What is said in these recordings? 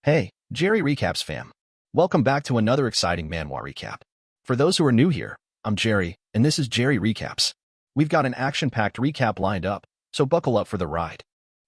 Hey, Jerry Recaps fam. Welcome back to another exciting Manhwa recap. For those who are new here, I'm Jerry, and this is Jerry Recaps. We've got an action-packed recap lined up, so buckle up for the ride.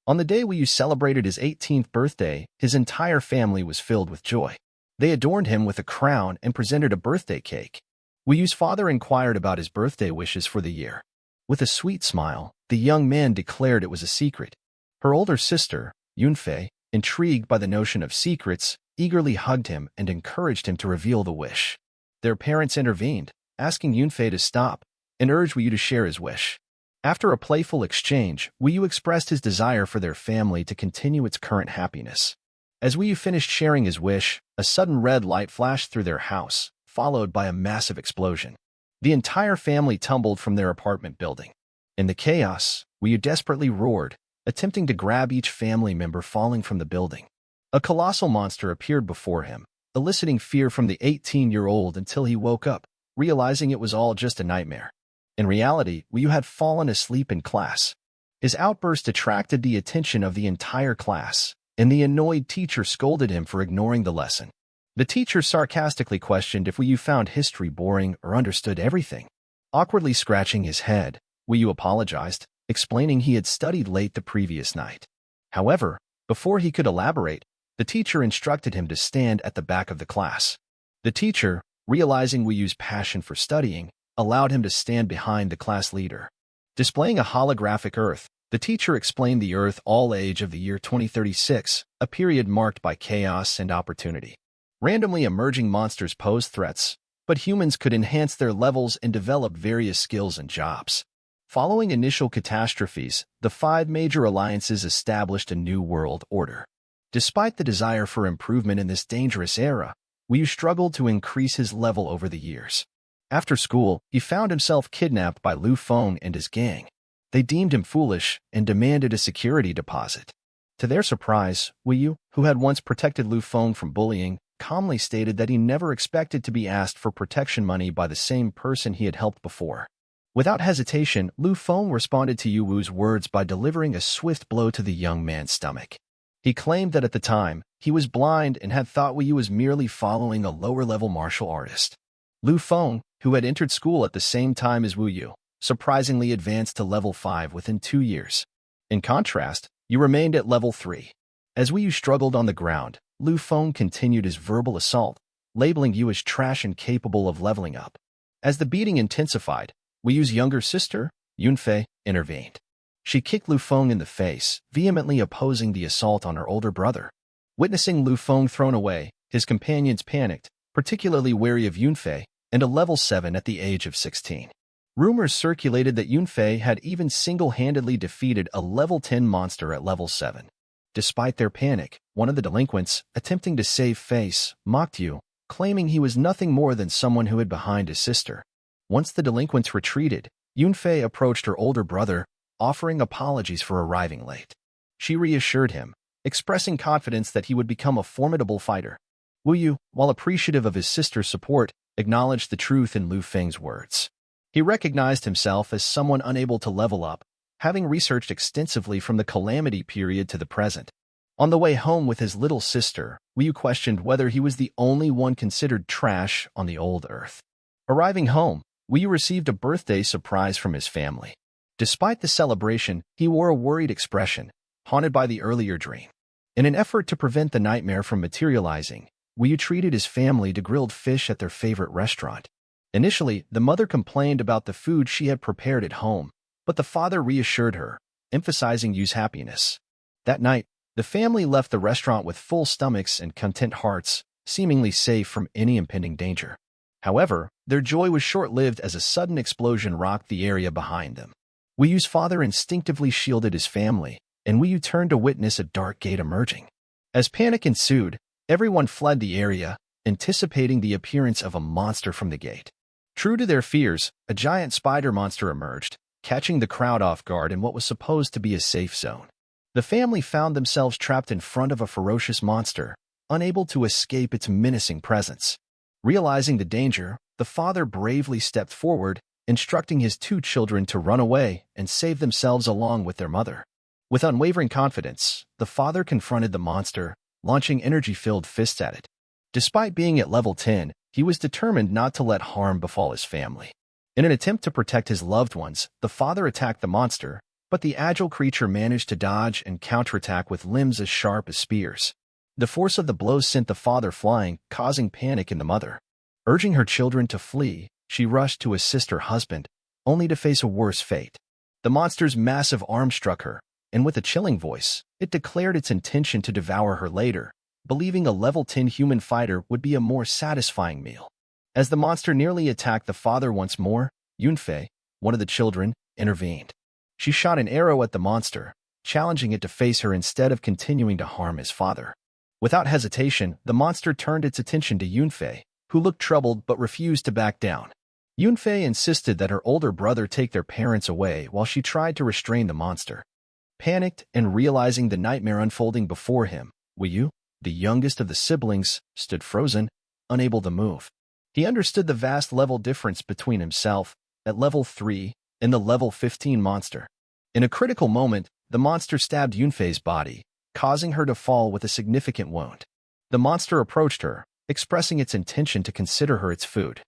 On the day Ye Hao celebrated his 18th birthday, his entire family was filled with joy. They adorned him with a crown and presented a birthday cake. Ye Hao's father inquired about his birthday wishes for the year. With a sweet smile, the young man declared it was a secret. Her older sister, Yunfei, intrigued by the notion of secrets, eagerly hugged him and encouraged him to reveal the wish. Their parents intervened, asking Yunfei to stop, and urged Ye Hao to share his wish. After a playful exchange, Ye Hao expressed his desire for their family to continue its current happiness. As Ye Hao finished sharing his wish, a sudden red light flashed through their house, followed by a massive explosion. The entire family tumbled from their apartment building. In the chaos, Ye Hao desperately roared, attempting to grab each family member falling from the building. A colossal monster appeared before him, eliciting fear from the 18-year-old until he woke up, realizing it was all just a nightmare. In reality, Ye Hao had fallen asleep in class. His outburst attracted the attention of the entire class, and the annoyed teacher scolded him for ignoring the lesson. The teacher sarcastically questioned if Ye Hao found history boring or understood everything. Awkwardly scratching his head, Ye Hao apologized, explaining he had studied late the previous night. However, before he could elaborate, the teacher instructed him to stand at the back of the class. The teacher, realizing Ye Hao's passion for studying, allowed him to stand behind the class leader. Displaying a holographic Earth, the teacher explained the Earth all age of the year 2036, a period marked by chaos and opportunity. Randomly emerging monsters pose threats, but humans could enhance their levels and develop various skills and jobs. Following initial catastrophes, the 5 major alliances established a new world order. Despite the desire for improvement in this dangerous era, Ye Hao struggled to increase his level over the years. After school, he found himself kidnapped by Lu Feng and his gang. They deemed him foolish and demanded a security deposit. To their surprise, Ye Hao, who had once protected Lu Feng from bullying, calmly stated that he never expected to be asked for protection money by the same person he had helped before. Without hesitation, Lu Feng responded to Ye Hao's words by delivering a swift blow to the young man's stomach. He claimed that at the time, he was blind and had thought Ye Hao was merely following a lower-level martial artist. Lu Feng, who had entered school at the same time as Ye Hao, surprisingly advanced to level 5 within 2 years. In contrast, Ye Hao remained at level 3. As Ye Hao struggled on the ground, Lu Feng continued his verbal assault, labeling Ye Hao as trash and capable of leveling up. As the beating intensified, Ye Hao's younger sister, Yunfei, intervened. She kicked Lu Feng in the face, vehemently opposing the assault on her older brother. Witnessing Lu Feng thrown away, his companions panicked, particularly wary of Yunfei, and a level 7 at the age of 16. Rumors circulated that Yunfei had even single-handedly defeated a level 10 monster at level 7. Despite their panic, one of the delinquents, attempting to save face, mocked Ye Hao, claiming he was nothing more than someone who hid behind his sister. Once the delinquents retreated, Yunfei approached her older brother, offering apologies for arriving late. She reassured him, expressing confidence that he would become a formidable fighter. Ye Hao, while appreciative of his sister's support, acknowledged the truth in Lu Feng's words. He recognized himself as someone unable to level up, having researched extensively from the Calamity period to the present. On the way home with his little sister, Ye Hao questioned whether he was the only one considered trash on the old Earth. Arriving home, Ye Hao received a birthday surprise from his family. Despite the celebration, he wore a worried expression, haunted by the earlier dream. In an effort to prevent the nightmare from materializing, Ye Hao treated his family to grilled fish at their favorite restaurant. Initially, the mother complained about the food she had prepared at home, but the father reassured her, emphasizing Ye Hao's happiness. That night, the family left the restaurant with full stomachs and content hearts, seemingly safe from any impending danger. However, their joy was short-lived as a sudden explosion rocked the area behind them. Ye Hao's father instinctively shielded his family, and Ye Hao turned to witness a dark gate emerging. As panic ensued, everyone fled the area, anticipating the appearance of a monster from the gate. True to their fears, a giant spider monster emerged, catching the crowd off guard in what was supposed to be a safe zone. The family found themselves trapped in front of a ferocious monster, unable to escape its menacing presence. Realizing the danger, the father bravely stepped forward, instructing his 2 children to run away and save themselves along with their mother. With unwavering confidence, the father confronted the monster, launching energy-filled fists at it. Despite being at level 10, he was determined not to let harm befall his family. In an attempt to protect his loved ones, the father attacked the monster, but the agile creature managed to dodge and counterattack with limbs as sharp as spears. The force of the blows sent the father flying, causing panic in the mother. Urging her children to flee, she rushed to assist her husband, only to face a worse fate. The monster's massive arm struck her, and with a chilling voice, it declared its intention to devour her later, believing a level 10 human fighter would be a more satisfying meal. As the monster nearly attacked the father once more, Yunfei, one of the children, intervened. She shot an arrow at the monster, challenging it to face her instead of continuing to harm his father. Without hesitation, the monster turned its attention to Yunfei, who looked troubled but refused to back down. Yunfei insisted that her older brother take their parents away while she tried to restrain the monster. Panicked and realizing the nightmare unfolding before him, Wu, the youngest of the siblings, stood frozen, unable to move. He understood the vast level difference between himself, at level 3, and the level 15 monster. In a critical moment, the monster stabbed Yunfei's body, causing her to fall with a significant wound. The monster approached her, expressing its intention to consider her its food.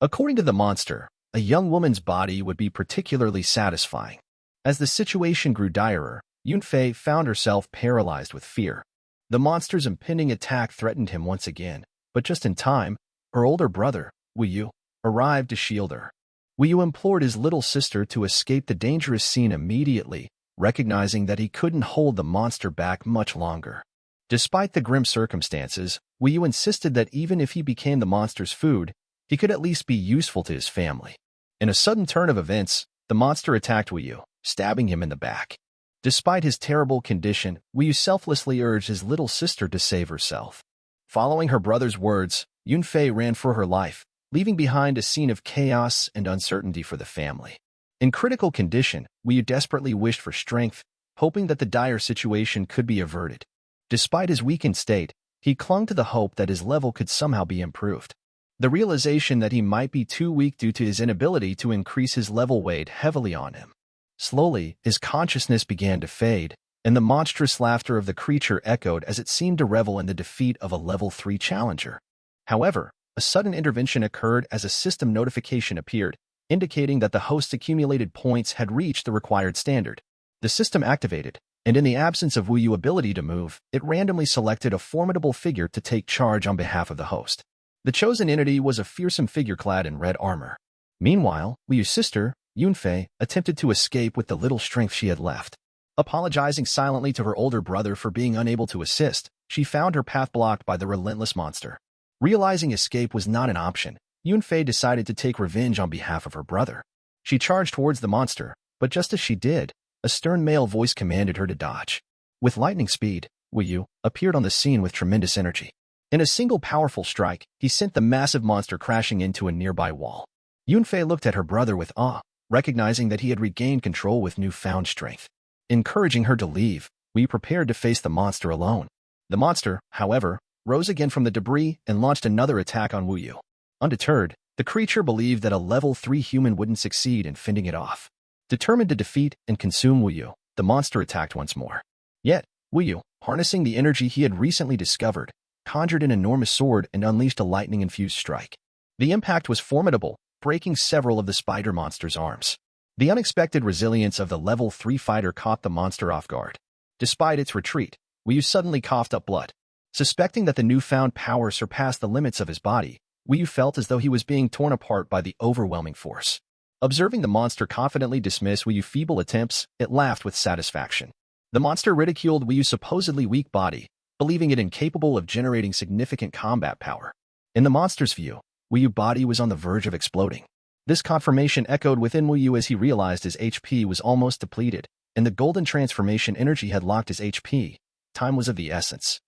According to the monster, a young woman's body would be particularly satisfying. As the situation grew direr, Yunfei found herself paralyzed with fear. The monster's impending attack threatened him once again, but just in time, her older brother, Wu, arrived to shield her. Wu implored his little sister to escape the dangerous scene immediately, recognizing that he couldn't hold the monster back much longer. Despite the grim circumstances, Wu insisted that even if he became the monster's food, he could at least be useful to his family. In a sudden turn of events, the monster attacked Wu, stabbing him in the back. Despite his terrible condition, Wu selflessly urged his little sister to save herself. Following her brother's words, Yunfei ran for her life, leaving behind a scene of chaos and uncertainty for the family. In critical condition, Wu desperately wished for strength, hoping that the dire situation could be averted. Despite his weakened state, he clung to the hope that his level could somehow be improved. The realization that he might be too weak due to his inability to increase his level weighed heavily on him. Slowly, his consciousness began to fade, and the monstrous laughter of the creature echoed as it seemed to revel in the defeat of a level 3 challenger. However, a sudden intervention occurred as a system notification appeared, indicating that the host's accumulated points had reached the required standard. The system activated, and in the absence of Wu's ability to move, it randomly selected a formidable figure to take charge on behalf of the host. The chosen entity was a fearsome figure clad in red armor. Meanwhile, Wu's sister, Yunfei, attempted to escape with the little strength she had left. Apologizing silently to her older brother for being unable to assist, she found her path blocked by the relentless monster. Realizing escape was not an option, Yunfei decided to take revenge on behalf of her brother. She charged towards the monster, but just as she did, a stern male voice commanded her to dodge. With lightning speed, Wu appeared on the scene with tremendous energy. In a single powerful strike, he sent the massive monster crashing into a nearby wall. Yunfei looked at her brother with awe, recognizing that he had regained control with newfound strength. Encouraging her to leave, Wu prepared to face the monster alone. The monster, however, rose again from the debris and launched another attack on Wu. Undeterred, the creature believed that a level 3 human wouldn't succeed in fending it off. Determined to defeat and consume Wu, the monster attacked once more. Yet, Wu, harnessing the energy he had recently discovered, conjured an enormous sword and unleashed a lightning-infused strike. The impact was formidable, breaking several of the spider monster's arms. The unexpected resilience of the level 3 fighter caught the monster off guard. Despite its retreat, Wu suddenly coughed up blood. Suspecting that the newfound power surpassed the limits of his body, Wu felt as though he was being torn apart by the overwhelming force. Observing the monster confidently dismiss Wu's feeble attempts, it laughed with satisfaction. The monster ridiculed Wu's supposedly weak body, believing it incapable of generating significant combat power. In the monster's view, Wu's body was on the verge of exploding. This confirmation echoed within Wu as he realized his HP was almost depleted, and the golden transformation energy had locked his HP. Time was of the essence.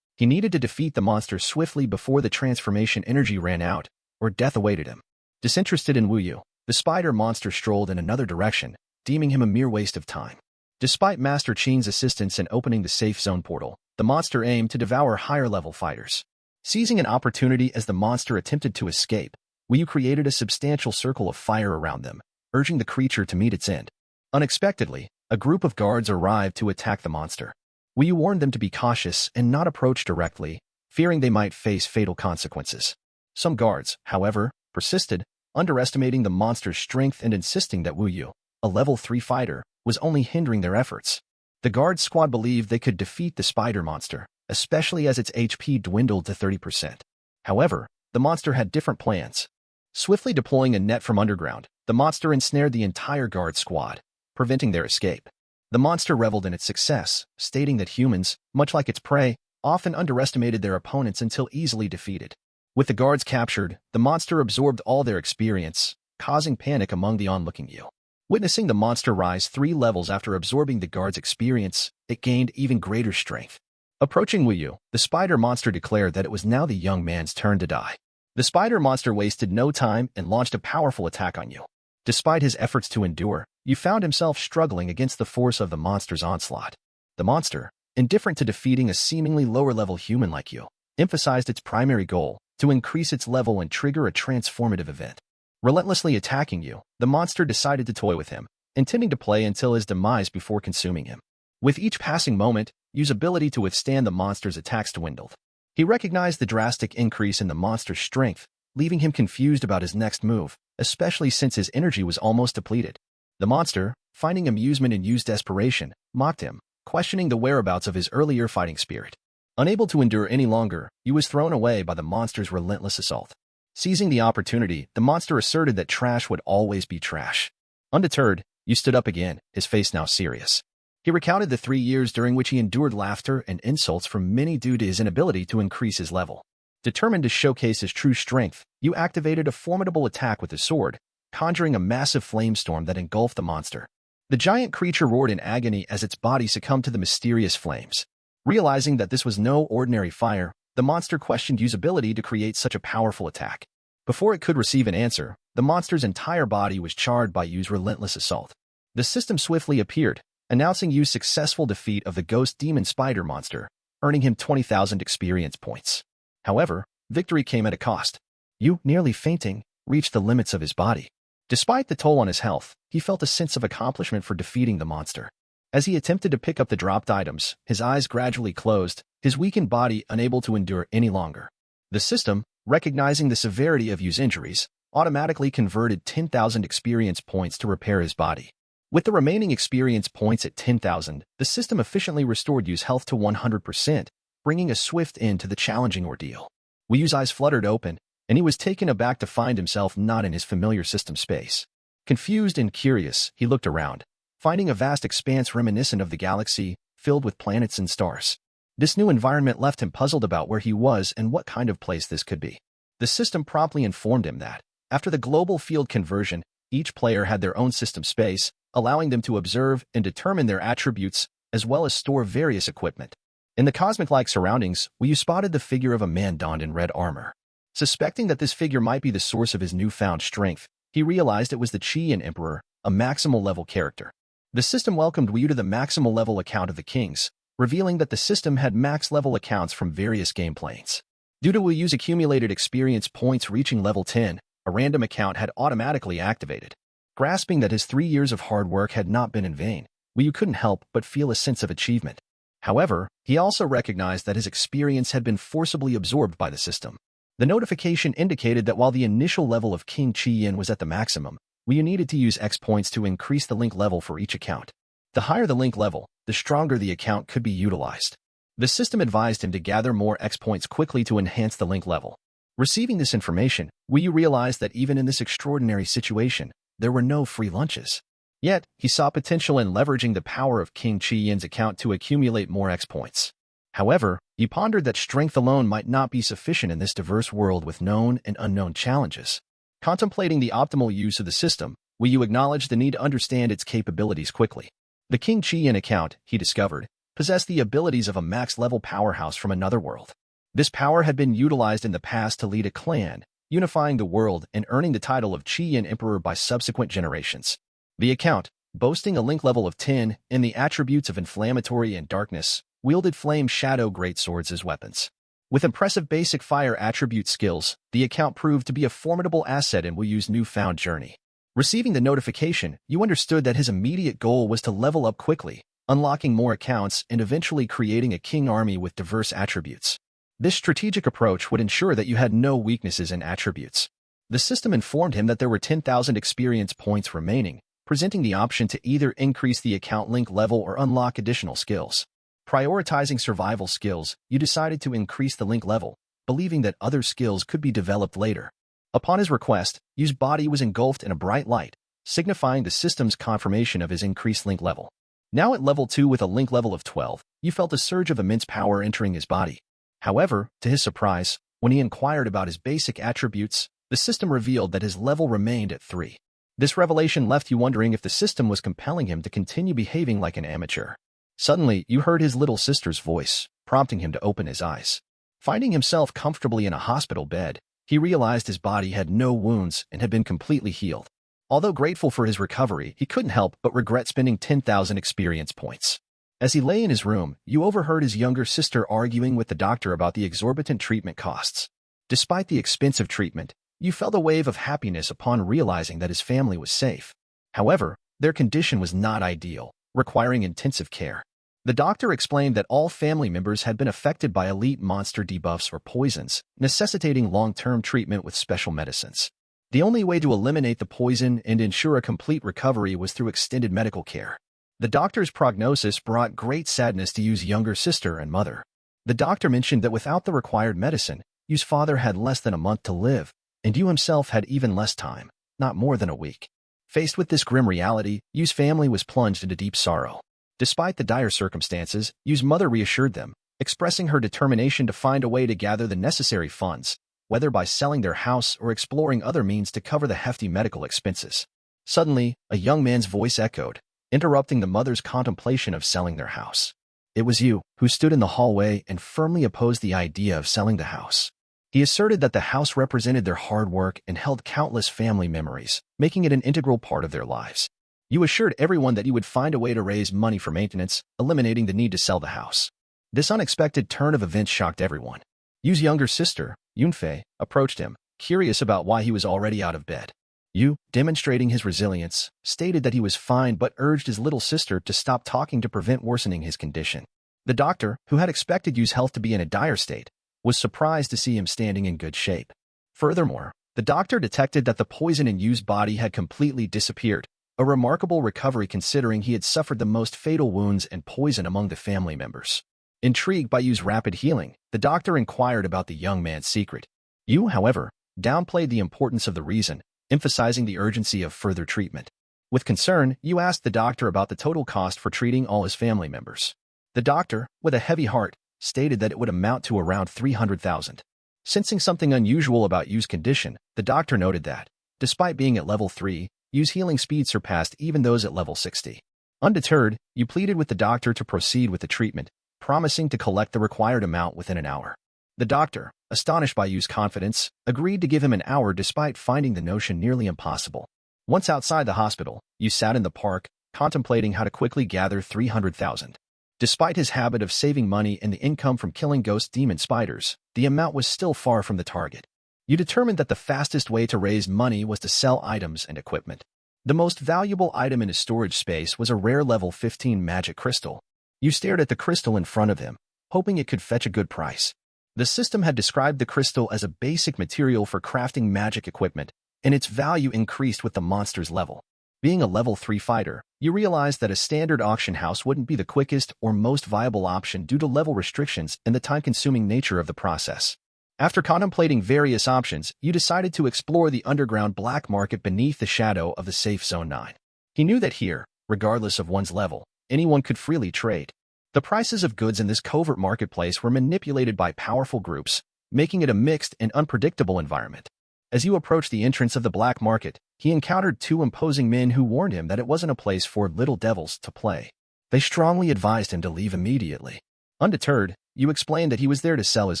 He needed to defeat the monster swiftly before the transformation energy ran out, or death awaited him. Disinterested in Wu, the spider monster strolled in another direction, deeming him a mere waste of time. Despite Master Qin's assistance in opening the safe zone portal, the monster aimed to devour higher-level fighters. Seizing an opportunity as the monster attempted to escape, Wu created a substantial circle of fire around them, urging the creature to meet its end. Unexpectedly, a group of guards arrived to attack the monster. Wu Yu warned them to be cautious and not approach directly, fearing they might face fatal consequences. Some guards, however, persisted, underestimating the monster's strength and insisting that Wu Yu, a level 3 fighter, was only hindering their efforts. The guard squad believed they could defeat the spider monster, especially as its HP dwindled to 30%. However, the monster had different plans. Swiftly deploying a net from underground, the monster ensnared the entire guard squad, preventing their escape. The monster reveled in its success, stating that humans, much like its prey, often underestimated their opponents until easily defeated. With the guards captured, the monster absorbed all their experience, causing panic among the onlooking Yu. Witnessing the monster rise 3 levels after absorbing the guard's experience, it gained even greater strength. Approaching Wu Yu, the spider monster declared that it was now the young man's turn to die. The spider monster wasted no time and launched a powerful attack on Yu. Despite his efforts to endure, Yu found himself struggling against the force of the monster's onslaught. The monster, indifferent to defeating a seemingly lower-level human like Yu, emphasized its primary goal, to increase its level and trigger a transformative event. Relentlessly attacking Yu, the monster decided to toy with him, intending to play until his demise before consuming him. With each passing moment, Yu's ability to withstand the monster's attacks dwindled. He recognized the drastic increase in the monster's strength, leaving him confused about his next move, especially since his energy was almost depleted. The monster, finding amusement in Yu's desperation, mocked him, questioning the whereabouts of his earlier fighting spirit. Unable to endure any longer, Yu was thrown away by the monster's relentless assault. Seizing the opportunity, the monster asserted that trash would always be trash. Undeterred, Yu stood up again, his face now serious. He recounted the 3 years during which he endured laughter and insults from many due to his inability to increase his level. Determined to showcase his true strength, Yu activated a formidable attack with his sword, conjuring a massive flamestorm that engulfed the monster. The giant creature roared in agony as its body succumbed to the mysterious flames. Realizing that this was no ordinary fire, the monster questioned Yu's ability to create such a powerful attack. Before it could receive an answer, the monster's entire body was charred by Yu's relentless assault. The system swiftly appeared, announcing Yu's successful defeat of the ghost demon spider monster, earning him 20,000 experience points. However, victory came at a cost. Yu, nearly fainting, reached the limits of his body. Despite the toll on his health, he felt a sense of accomplishment for defeating the monster. As he attempted to pick up the dropped items, his eyes gradually closed, his weakened body unable to endure any longer. The system, recognizing the severity of Yu's injuries, automatically converted 10,000 experience points to repair his body. With the remaining experience points at 10,000, the system efficiently restored Yu's health to 100%, bringing a swift end to the challenging ordeal. Wu Yu's eyes fluttered open, and he was taken aback to find himself not in his familiar system space. Confused and curious, he looked around, finding a vast expanse reminiscent of the galaxy, filled with planets and stars. This new environment left him puzzled about where he was and what kind of place this could be. The system promptly informed him that, after the global field conversion, each player had their own system space, allowing them to observe and determine their attributes, as well as store various equipment. In the cosmic-like surroundings, Wu Yu spotted the figure of a man donned in red armor. Suspecting that this figure might be the source of his newfound strength, he realized it was the Qian Emperor, a maximal-level character. The system welcomed Wu Yu to the maximal-level account of the kings, revealing that the system had max-level accounts from various game planes. Due to Wu Yu's accumulated experience points reaching level 10, a random account had automatically activated. Grasping that his 3 years of hard work had not been in vain, Wu Yu couldn't help but feel a sense of achievement. However, he also recognized that his experience had been forcibly absorbed by the system. The notification indicated that while the initial level of King Qian was at the maximum, Wu Yu needed to use X points to increase the link level for each account. The higher the link level, the stronger the account could be utilized. The system advised him to gather more X points quickly to enhance the link level. Receiving this information, Wu Yu realized that even in this extraordinary situation, there were no free lunches. Yet, he saw potential in leveraging the power of King Qian's account to accumulate more X points. However, he pondered that strength alone might not be sufficient in this diverse world with known and unknown challenges. Contemplating the optimal use of the system, Wu Yu acknowledged the need to understand its capabilities quickly. The King Qian account, he discovered, possessed the abilities of a max-level powerhouse from another world. This power had been utilized in the past to lead a clan, unifying the world and earning the title of Qian Emperor by subsequent generations. The account, boasting a link level of 10 and the attributes of inflammatory and darkness, wielded flame shadow greatswords as weapons. With impressive basic fire attribute skills, the account proved to be a formidable asset in Wu Yu's newfound journey. Receiving the notification, Yu understood that his immediate goal was to level up quickly, unlocking more accounts and eventually creating a king army with diverse attributes. This strategic approach would ensure that you had no weaknesses in attributes. The system informed him that there were 10,000 experience points remaining, presenting the option to either increase the account link level or unlock additional skills. Prioritizing survival skills, you decided to increase the link level, believing that other skills could be developed later. Upon his request, Yu's body was engulfed in a bright light, signifying the system's confirmation of his increased link level. Now at level 2 with a link level of 12, you felt a surge of immense power entering his body. However, to his surprise, when he inquired about his basic attributes, the system revealed that his level remained at 3. This revelation left you wondering if the system was compelling him to continue behaving like an amateur. Suddenly, you heard his little sister's voice, prompting him to open his eyes. Finding himself comfortably in a hospital bed, he realized his body had no wounds and had been completely healed. Although grateful for his recovery, he couldn't help but regret spending 10,000 experience points. As he lay in his room, you overheard his younger sister arguing with the doctor about the exorbitant treatment costs. Despite the expensive treatment, you felt a wave of happiness upon realizing that his family was safe. However, their condition was not ideal, requiring intensive care. The doctor explained that all family members had been affected by elite monster debuffs or poisons, necessitating long-term treatment with special medicines. The only way to eliminate the poison and ensure a complete recovery was through extended medical care. The doctor's prognosis brought great sadness to Yu's younger sister and mother. The doctor mentioned that without the required medicine, Yu's father had less than a month to live, and Yu himself had even less time, not more than a week. Faced with this grim reality, Yu's family was plunged into deep sorrow. Despite the dire circumstances, Yu's mother reassured them, expressing her determination to find a way to gather the necessary funds, whether by selling their house or exploring other means to cover the hefty medical expenses. Suddenly, a young man's voice echoed, interrupting the mother's contemplation of selling their house. It was Yu, who stood in the hallway and firmly opposed the idea of selling the house. He asserted that the house represented their hard work and held countless family memories, making it an integral part of their lives. Yu assured everyone that he would find a way to raise money for maintenance, eliminating the need to sell the house. This unexpected turn of events shocked everyone. Yu's younger sister, Yunfei, approached him, curious about why he was already out of bed. Yu, demonstrating his resilience, stated that he was fine but urged his little sister to stop talking to prevent worsening his condition. The doctor, who had expected Yu's health to be in a dire state, was surprised to see him standing in good shape. Furthermore, the doctor detected that the poison in Yu's body had completely disappeared, a remarkable recovery considering he had suffered the most fatal wounds and poison among the family members. Intrigued by Yu's rapid healing, the doctor inquired about the young man's secret. Yu, however, downplayed the importance of the reason, emphasizing the urgency of further treatment. With concern, Yu asked the doctor about the total cost for treating all his family members. The doctor, with a heavy heart, stated that it would amount to around 300,000. Sensing something unusual about Yu's condition, the doctor noted that, despite being at level 3, Yu's healing speed surpassed even those at level 60. Undeterred, Yu pleaded with the doctor to proceed with the treatment, promising to collect the required amount within an hour. The doctor, astonished by Yu's confidence, agreed to give him an hour despite finding the notion nearly impossible. Once outside the hospital, Yu sat in the park, contemplating how to quickly gather 300,000. Despite his habit of saving money and the income from killing ghost demon spiders, the amount was still far from the target. Yu determined that the fastest way to raise money was to sell items and equipment. The most valuable item in his storage space was a rare level 15 magic crystal. Yu stared at the crystal in front of him, hoping it could fetch a good price. The system had described the crystal as a basic material for crafting magic equipment, and its value increased with the monster's level. Being a level 3 fighter, you realized that a standard auction house wouldn't be the quickest or most viable option due to level restrictions and the time-consuming nature of the process. After contemplating various options, you decided to explore the underground black market beneath the shadow of the Safe Zone 9. He knew that here, regardless of one's level, anyone could freely trade. The prices of goods in this covert marketplace were manipulated by powerful groups, making it a mixed and unpredictable environment. As you approached the entrance of the black market, he encountered two imposing men who warned him that it wasn't a place for little devils to play. They strongly advised him to leave immediately. Undeterred, you explained that he was there to sell his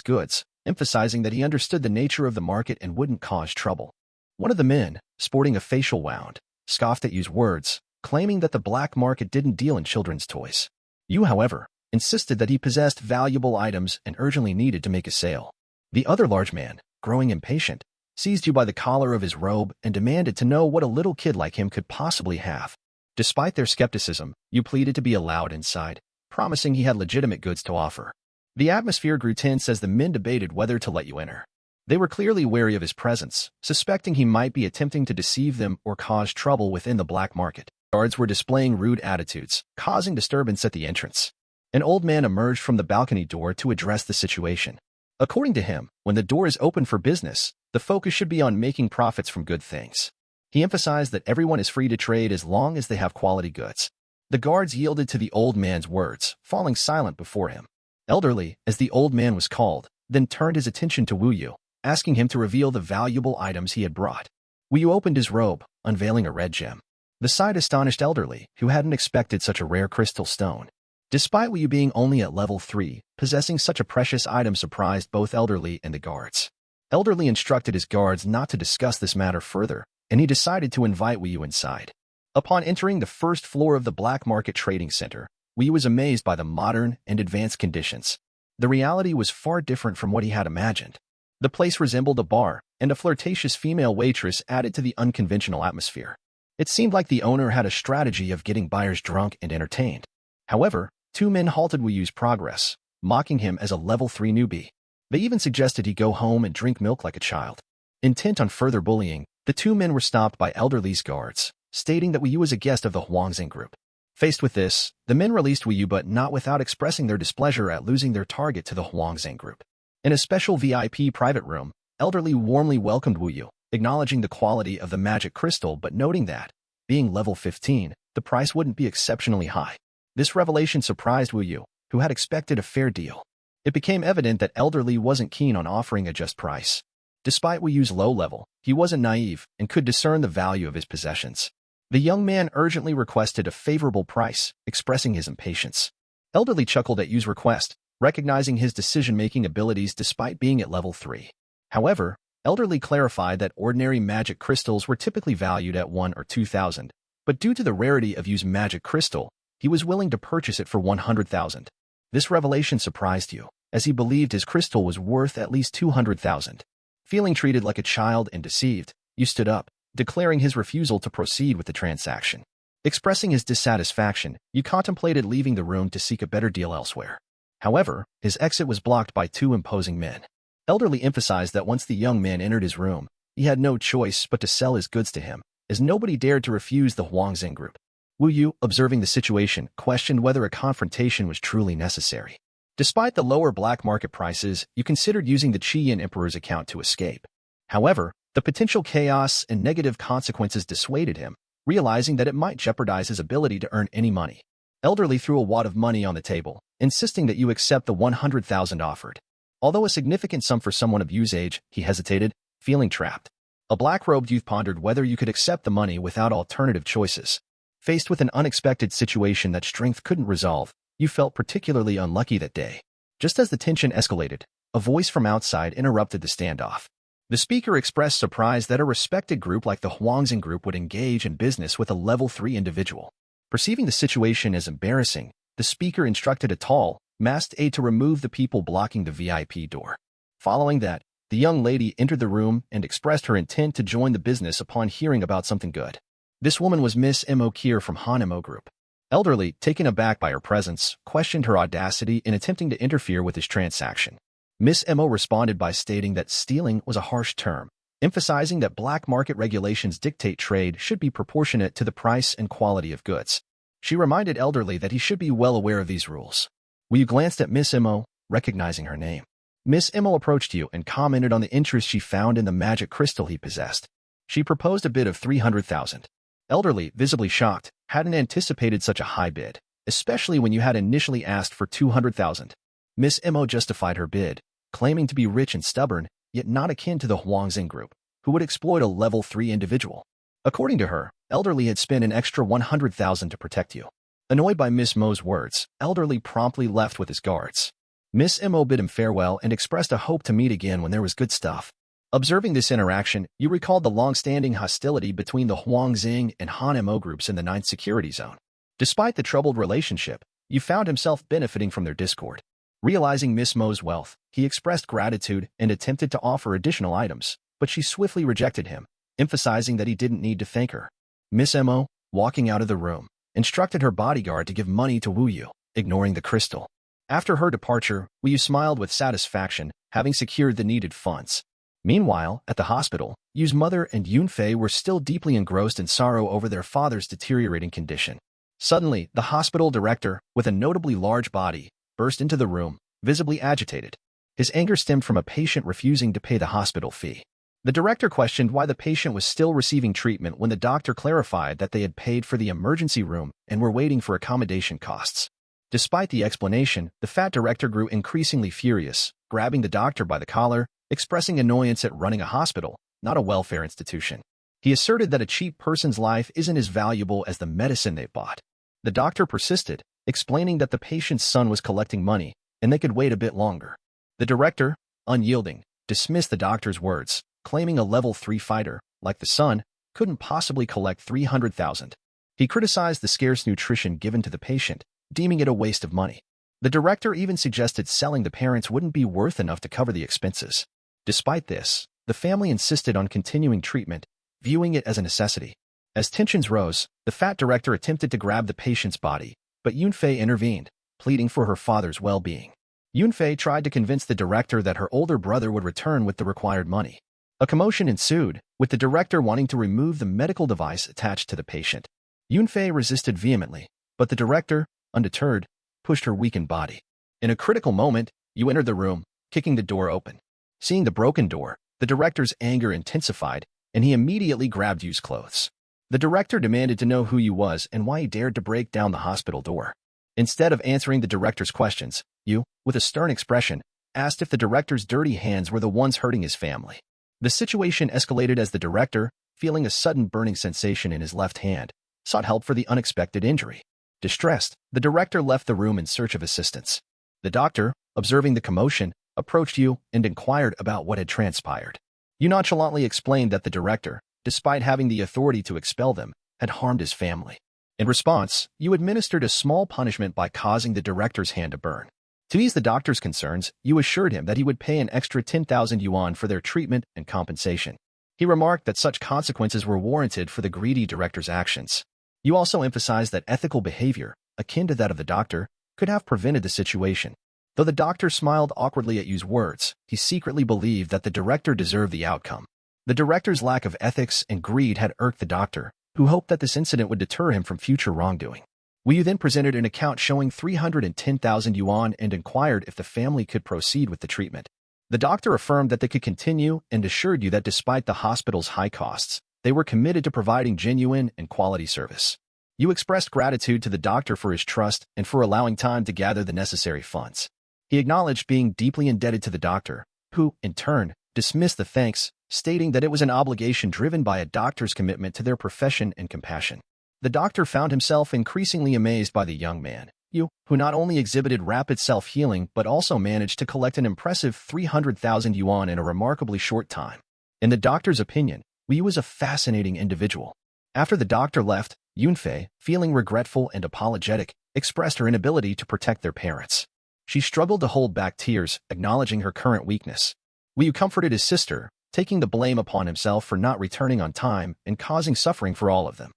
goods, emphasizing that he understood the nature of the market and wouldn't cause trouble. One of the men, sporting a facial wound, scoffed at Yu's words, claiming that the black market didn't deal in children's toys. You, however, insisted that he possessed valuable items and urgently needed to make a sale. The other large man, growing impatient, seized you by the collar of his robe and demanded to know what a little kid like him could possibly have. Despite their skepticism, Yu pleaded to be allowed inside, promising he had legitimate goods to offer. The atmosphere grew tense as the men debated whether to let Yu enter. They were clearly wary of his presence, suspecting he might be attempting to deceive them or cause trouble within the black market. Guards were displaying rude attitudes, causing disturbance at the entrance. An old man emerged from the balcony door to address the situation. According to him, when the door is open for business, the focus should be on making profits from good things. He emphasized that everyone is free to trade as long as they have quality goods. The guards yielded to the old man's words, falling silent before him. Elderly, as the old man was called, then turned his attention to Wu Yu, asking him to reveal the valuable items he had brought. Wu Yu opened his robe, unveiling a red gem. The sight astonished Elderly, who hadn't expected such a rare crystal stone. Despite Wu Yu being only at level 3, possessing such a precious item surprised both Elderly and the guards. Elderly instructed his guards not to discuss this matter further, and he decided to invite Wu Yu inside. Upon entering the first floor of the Black Market Trading Center, Wu Yu was amazed by the modern and advanced conditions. The reality was far different from what he had imagined. The place resembled a bar, and a flirtatious female waitress added to the unconventional atmosphere. It seemed like the owner had a strategy of getting buyers drunk and entertained. However, 2 men halted Wu Yu's progress, mocking him as a level 3 newbie. They even suggested he go home and drink milk like a child. Intent on further bullying, the 2 men were stopped by Elderly's guards, stating that Wu Yu was a guest of the Huangzing group. Faced with this, the men released Wu Yu but not without expressing their displeasure at losing their target to the Huangzing group. In a special VIP private room, Elderly warmly welcomed Wu Yu, acknowledging the quality of the magic crystal but noting that, being level 15, the price wouldn't be exceptionally high. This revelation surprised Wu Yu, who had expected a fair deal. It became evident that Elderly wasn't keen on offering a just price. Despite Wu Yu's low level, he wasn't naive and could discern the value of his possessions. The young man urgently requested a favorable price, expressing his impatience. Elderly chuckled at Yu's request, recognizing his decision-making abilities despite being at level 3. However, Elderly clarified that ordinary magic crystals were typically valued at 1,000 or 2,000, but due to the rarity of Yu's magic crystal, he was willing to purchase it for 100,000. This revelation surprised Yu, as he believed his crystal was worth at least 200,000. Feeling treated like a child and deceived, Yu stood up, declaring his refusal to proceed with the transaction. Expressing his dissatisfaction, Yu contemplated leaving the room to seek a better deal elsewhere. However, his exit was blocked by 2 imposing men. Elderly emphasized that once the young man entered his room, he had no choice but to sell his goods to him, as nobody dared to refuse the Huangzing group. Wu Yu, observing the situation, questioned whether a confrontation was truly necessary. Despite the lower black market prices, Yu considered using the Qiyin Emperor's account to escape. However, the potential chaos and negative consequences dissuaded him, realizing that it might jeopardize his ability to earn any money. Elderly threw a wad of money on the table, insisting that Yu accept the 100,000 offered. Although a significant sum for someone of Yu's age, he hesitated, feeling trapped. A black-robed youth pondered whether Yu could accept the money without alternative choices. Faced with an unexpected situation that strength couldn't resolve, Yu felt particularly unlucky that day. Just as the tension escalated, a voice from outside interrupted the standoff. The speaker expressed surprise that a respected group like the Huangzing group would engage in business with a level 3 individual. Perceiving the situation as embarrassing, the speaker instructed a tall, masked aide to remove the people blocking the VIP door. Following that, the young lady entered the room and expressed her intent to join the business upon hearing about something good. This woman was Miss Mo Kier from Han Mo Group. Elderly, taken aback by her presence, questioned her audacity in attempting to interfere with his transaction. Miss Mo responded by stating that stealing was a harsh term, emphasizing that black market regulations dictate trade should be proportionate to the price and quality of goods. She reminded Elderly that he should be well aware of these rules. Wu Yu glanced at Miss Mo, recognizing her name. Miss Mo approached Yu and commented on the interest she found in the magic crystal he possessed. She proposed a bid of 300,000. Elderly, visibly shocked, hadn't anticipated such a high bid, especially when Yu had initially asked for 200,000. Miss Mo justified her bid, claiming to be rich and stubborn, yet not akin to the Huangzing group, who would exploit a level 3 individual. According to her, Elderly had spent an extra 100,000 to protect Yu. Annoyed by Miss Mo's words, Elderly promptly left with his guards. Miss Mo bid him farewell and expressed a hope to meet again when there was good stuff. Observing this interaction, Yu recalled the long-standing hostility between the Huangzing and Han Mo groups in the 9th Security Zone. Despite the troubled relationship, Yu found himself benefiting from their discord. Realizing Miss Mo's wealth, he expressed gratitude and attempted to offer additional items, but she swiftly rejected him, emphasizing that he didn't need to thank her. Miss Mo, walking out of the room, instructed her bodyguard to give money to Wu Yu, ignoring the crystal. After her departure, Wu Yu smiled with satisfaction, having secured the needed funds. Meanwhile, at the hospital, Yu's mother and Yunfei were still deeply engrossed in sorrow over their father's deteriorating condition. Suddenly, the hospital director, with a notably large body, burst into the room, visibly agitated. His anger stemmed from a patient refusing to pay the hospital fee. The director questioned why the patient was still receiving treatment when the doctor clarified that they had paid for the emergency room and were waiting for accommodation costs. Despite the explanation, the fat director grew increasingly furious, grabbing the doctor by the collar, expressing annoyance at running a hospital, not a welfare institution. He asserted that a cheap person's life isn't as valuable as the medicine they bought. The doctor persisted, explaining that the patient's son was collecting money, and they could wait a bit longer. The director, unyielding, dismissed the doctor's words, claiming a level 3 fighter, like the son, couldn't possibly collect 300,000. He criticized the scarce nutrition given to the patient, deeming it a waste of money. The director even suggested selling the parents wouldn't be worth enough to cover the expenses. Despite this, the family insisted on continuing treatment, viewing it as a necessity. As tensions rose, the fat director attempted to grab the patient's body, but Yunfei intervened, pleading for her father's well-being. Yunfei tried to convince the director that her older brother would return with the required money. A commotion ensued, with the director wanting to remove the medical device attached to the patient. Yunfei resisted vehemently, but the director, undeterred, pushed her weakened body. In a critical moment, Yu entered the room, kicking the door open. Seeing the broken door, the director's anger intensified, and he immediately grabbed Yu's clothes. The director demanded to know who Yu was and why he dared to break down the hospital door. Instead of answering the director's questions, Yu, with a stern expression, asked if the director's dirty hands were the ones hurting his family. The situation escalated as the director, feeling a sudden burning sensation in his left hand, sought help for the unexpected injury. Distressed, the director left the room in search of assistance. The doctor, observing the commotion, approached Yu and inquired about what had transpired. Yu nonchalantly explained that the director, despite having the authority to expel them, had harmed his family. In response, Yu administered a small punishment by causing the director's hand to burn. To ease the doctor's concerns, Yu assured him that he would pay an extra 10,000 yuan for their treatment and compensation. He remarked that such consequences were warranted for the greedy director's actions. Yu also emphasized that ethical behavior, akin to that of the doctor, could have prevented the situation. Though the doctor smiled awkwardly at Yu's words, he secretly believed that the director deserved the outcome. The director's lack of ethics and greed had irked the doctor, who hoped that this incident would deter him from future wrongdoing. Wu Yu then presented an account showing 310,000 yuan and inquired if the family could proceed with the treatment. The doctor affirmed that they could continue and assured Yu that despite the hospital's high costs, they were committed to providing genuine and quality service. Yu expressed gratitude to the doctor for his trust and for allowing time to gather the necessary funds. He acknowledged being deeply indebted to the doctor, who, in turn, dismissed the thanks, stating that it was an obligation driven by a doctor's commitment to their profession and compassion. The doctor found himself increasingly amazed by the young man, Yu, who not only exhibited rapid self-healing but also managed to collect an impressive 300,000 yuan in a remarkably short time. In the doctor's opinion, Yu was a fascinating individual. After the doctor left, Yunfei, feeling regretful and apologetic, expressed her inability to protect their parents. She struggled to hold back tears, acknowledging her current weakness. Yu comforted his sister, taking the blame upon himself for not returning on time and causing suffering for all of them.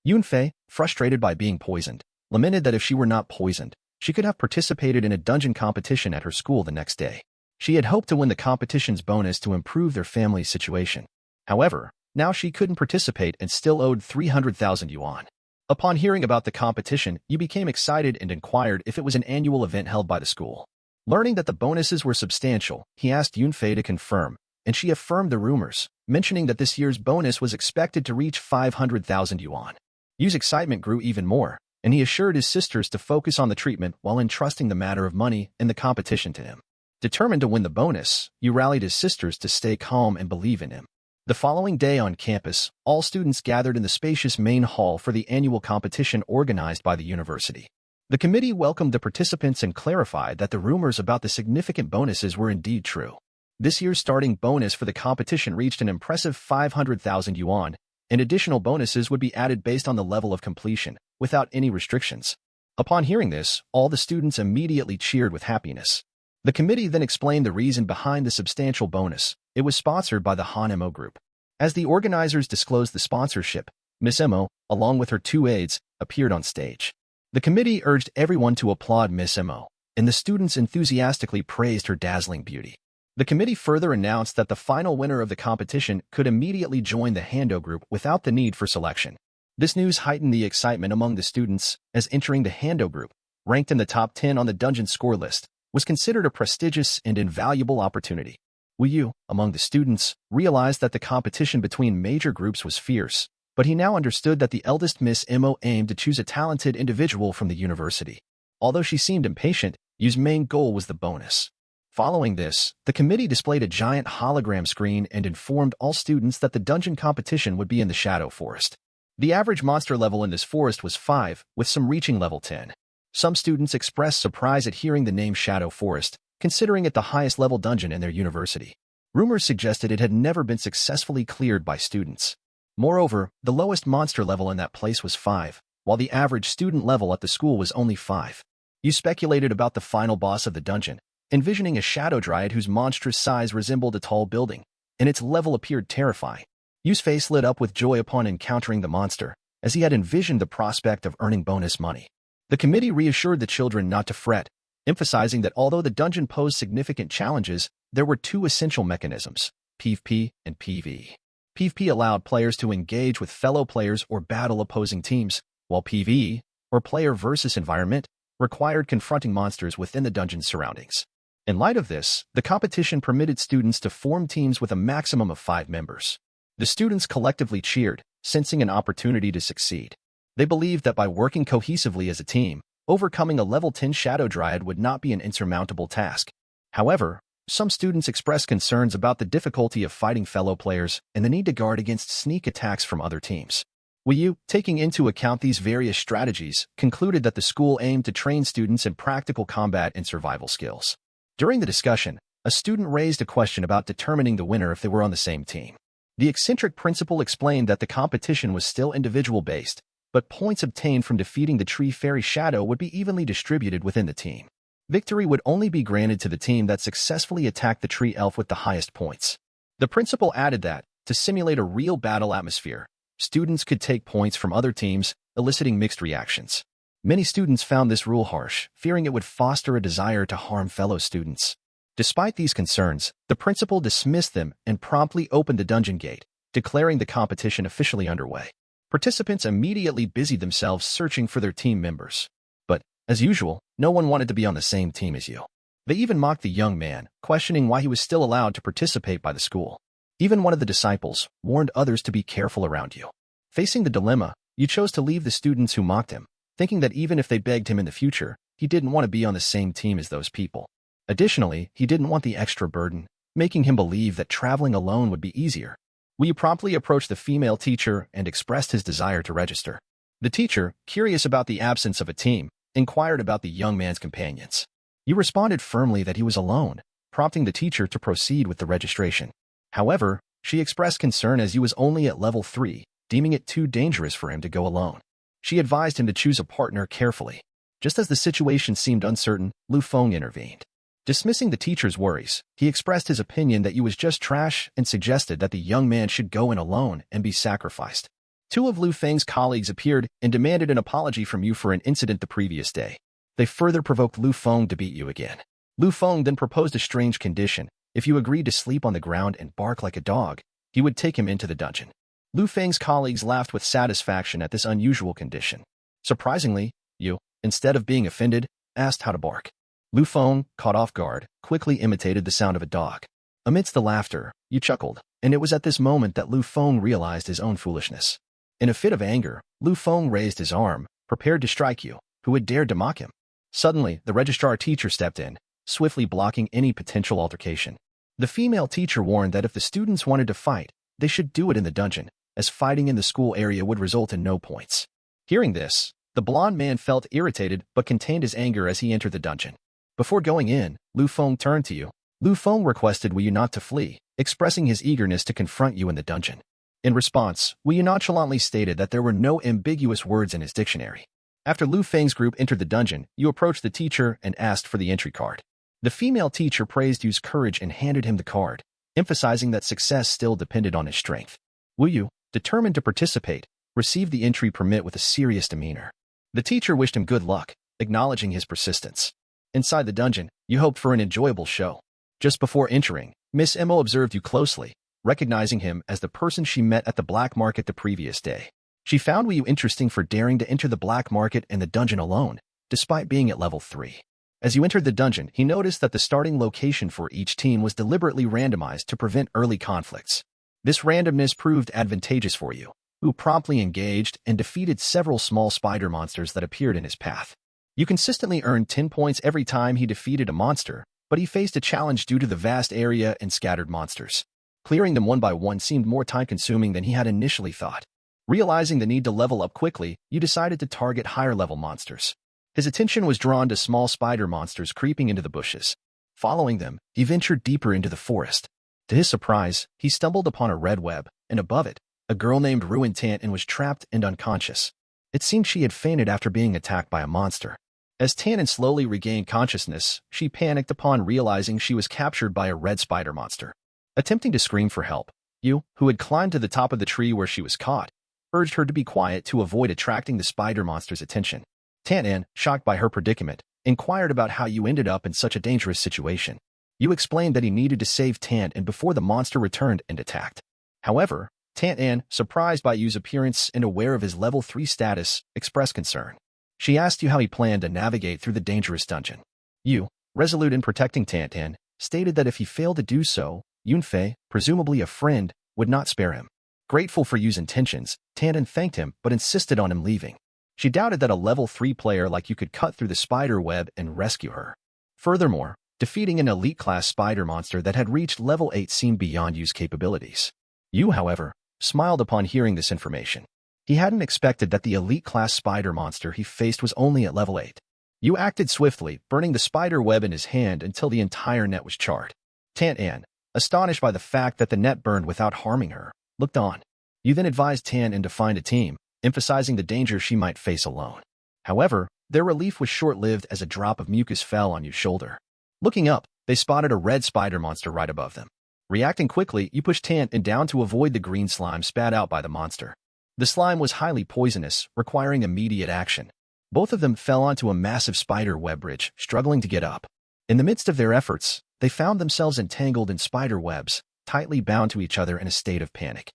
Yunfei, frustrated by being poisoned, lamented that if she were not poisoned, she could have participated in a dungeon competition at her school the next day. She had hoped to win the competition's bonus to improve their family's situation. However, now she couldn't participate and still owed 300,000 yuan. Upon hearing about the competition, Yu became excited and inquired if it was an annual event held by the school. Learning that the bonuses were substantial, he asked Yunfei to confirm, and she affirmed the rumors, mentioning that this year's bonus was expected to reach 500,000 yuan. Yu's excitement grew even more, and he assured his sisters to focus on the treatment while entrusting the matter of money and the competition to him. Determined to win the bonus, Yu rallied his sisters to stay calm and believe in him. The following day on campus, all students gathered in the spacious main hall for the annual competition organized by the university. The committee welcomed the participants and clarified that the rumors about the significant bonuses were indeed true. This year's starting bonus for the competition reached an impressive 500,000 yuan, and additional bonuses would be added based on the level of completion, without any restrictions. Upon hearing this, all the students immediately cheered with happiness. The committee then explained the reason behind the substantial bonus. It was sponsored by the Han Mo Group. As the organizers disclosed the sponsorship, Miss Mo, along with her two aides, appeared on stage. The committee urged everyone to applaud Miss Mo, and the students enthusiastically praised her dazzling beauty. The committee further announced that the final winner of the competition could immediately join the Hando group without the need for selection. This news heightened the excitement among the students, as entering the Hando group, ranked in the top 10 on the dungeon score list, was considered a prestigious and invaluable opportunity. Yu, among the students, realized that the competition between major groups was fierce, but he now understood that the eldest Miss Mo aimed to choose a talented individual from the university. Although she seemed impatient, Yu's main goal was the bonus. Following this, the committee displayed a giant hologram screen and informed all students that the dungeon competition would be in the Shadow Forest. The average monster level in this forest was 5, with some reaching level 10. Some students expressed surprise at hearing the name Shadow Forest, considering it the highest level dungeon in their university. Rumors suggested it had never been successfully cleared by students. Moreover, the lowest monster level in that place was 5, while the average student level at the school was only 5. You speculated about the final boss of the dungeon, envisioning a shadow dryad whose monstrous size resembled a tall building, and its level appeared terrifying. Yu's face lit up with joy upon encountering the monster, as he had envisioned the prospect of earning bonus money. The committee reassured the children not to fret, emphasizing that although the dungeon posed significant challenges, there were two essential mechanisms, PvP and PvE. PvP allowed players to engage with fellow players or battle opposing teams, while PvE, or player versus environment, required confronting monsters within the dungeon's surroundings. In light of this, the competition permitted students to form teams with a maximum of 5 members. The students collectively cheered, sensing an opportunity to succeed. They believed that by working cohesively as a team, overcoming a level 10 Shadow Dryad would not be an insurmountable task. However, some students expressed concerns about the difficulty of fighting fellow players and the need to guard against sneak attacks from other teams. Yu, taking into account these various strategies, concluded that the school aimed to train students in practical combat and survival skills. During the discussion, a student raised a question about determining the winner if they were on the same team. The eccentric principal explained that the competition was still individual-based, but points obtained from defeating the Tree Fairy Shadow would be evenly distributed within the team. Victory would only be granted to the team that successfully attacked the Tree Elf with the highest points. The principal added that, to simulate a real battle atmosphere, students could take points from other teams, eliciting mixed reactions. Many students found this rule harsh, fearing it would foster a desire to harm fellow students. Despite these concerns, the principal dismissed them and promptly opened the dungeon gate, declaring the competition officially underway. Participants immediately busied themselves searching for their team members. But, as usual, no one wanted to be on the same team as you. They even mocked the young man, questioning why he was still allowed to participate by the school. Even one of the disciples warned others to be careful around you. Facing the dilemma, you chose to leave the students who mocked him, thinking that even if they begged him in the future, he didn't want to be on the same team as those people. Additionally, he didn't want the extra burden, making him believe that traveling alone would be easier. Yu promptly approached the female teacher and expressed his desire to register. The teacher, curious about the absence of a team, inquired about the young man's companions. Yu responded firmly that he was alone, prompting the teacher to proceed with the registration. However, she expressed concern as Yu was only at level 3, deeming it too dangerous for him to go alone. She advised him to choose a partner carefully. Just as the situation seemed uncertain, Lu Feng intervened. Dismissing the teacher's worries, he expressed his opinion that Yu was just trash and suggested that the young man should go in alone and be sacrificed. 2 of Lu Feng's colleagues appeared and demanded an apology from Yu for an incident the previous day. They further provoked Lu Feng to beat Yu again. Lu Feng then proposed a strange condition. If Yu agreed to sleep on the ground and bark like a dog, he would take him into the dungeon. Lu Feng's colleagues laughed with satisfaction at this unusual condition. Surprisingly, Yu, instead of being offended, asked how to bark. Lu Feng, caught off guard, quickly imitated the sound of a dog. Amidst the laughter, Yu chuckled, and it was at this moment that Lu Feng realized his own foolishness. In a fit of anger, Lu Feng raised his arm, prepared to strike Yu, who had dared to mock him. Suddenly, the registrar teacher stepped in, swiftly blocking any potential altercation. The female teacher warned that if the students wanted to fight, they should do it in the dungeon, as fighting in the school area would result in no points. Hearing this, the blonde man felt irritated but contained his anger as he entered the dungeon. Before going in, Lu Feng turned to Yu. Lu Feng requested Yu not to flee, expressing his eagerness to confront Yu in the dungeon. In response, Yu nonchalantly stated that there were no ambiguous words in his dictionary. After Lu Feng's group entered the dungeon, Yu approached the teacher and asked for the entry card. The female teacher praised Yu's courage and handed him the card, emphasizing that success still depended on his strength. Yu, determined to participate, received the entry permit with a serious demeanor. The teacher wished him good luck, acknowledging his persistence. Inside the dungeon, you hoped for an enjoyable show. Just before entering, Miss Emo observed you closely, recognizing him as the person she met at the black market the previous day. She found you interesting for daring to enter the black market and the dungeon alone, despite being at level 3. As you entered the dungeon, he noticed that the starting location for each team was deliberately randomized to prevent early conflicts. This randomness proved advantageous for you, who promptly engaged and defeated several small spider monsters that appeared in his path. You consistently earned 10 points every time he defeated a monster, but he faced a challenge due to the vast area and scattered monsters. Clearing them one by one seemed more time-consuming than he had initially thought. Realizing the need to level up quickly, you decided to target higher-level monsters. His attention was drawn to small spider monsters creeping into the bushes. Following them, he ventured deeper into the forest. To his surprise, he stumbled upon a red web, and above it, a girl named Ruin Tantin was trapped and unconscious. It seemed she had fainted after being attacked by a monster. As Tannin slowly regained consciousness, she panicked upon realizing she was captured by a red spider monster. Attempting to scream for help, you, who had climbed to the top of the tree where she was caught, urged her to be quiet to avoid attracting the spider monster's attention. Tantin, shocked by her predicament, inquired about how you ended up in such a dangerous situation. You explained that he needed to save Tantin before the monster returned and attacked. However, Tantin, surprised by Yu's appearance and aware of his level 3 status, expressed concern. She asked you how he planned to navigate through the dangerous dungeon. You, resolute in protecting Tantin, stated that if he failed to do so, Yunfei, presumably a friend, would not spare him. Grateful for Yu's intentions, Tantin thanked him but insisted on him leaving. She doubted that a level 3 player like you could cut through the spider web and rescue her. Furthermore, defeating an elite-class spider monster that had reached level 8 seemed beyond Yu's capabilities. You, however, smiled upon hearing this information. He hadn't expected that the elite-class spider monster he faced was only at level 8. You acted swiftly, burning the spider web in his hand until the entire net was charred. Tantin, astonished by the fact that the net burned without harming her, looked on. You then advised Tantin to find a team, emphasizing the danger she might face alone. However, their relief was short-lived as a drop of mucus fell on Yu's shoulder. Looking up, they spotted a red spider monster right above them. Reacting quickly, you pushed Tantin down to avoid the green slime spat out by the monster. The slime was highly poisonous, requiring immediate action. Both of them fell onto a massive spider web bridge, struggling to get up. In the midst of their efforts, they found themselves entangled in spider webs, tightly bound to each other in a state of panic.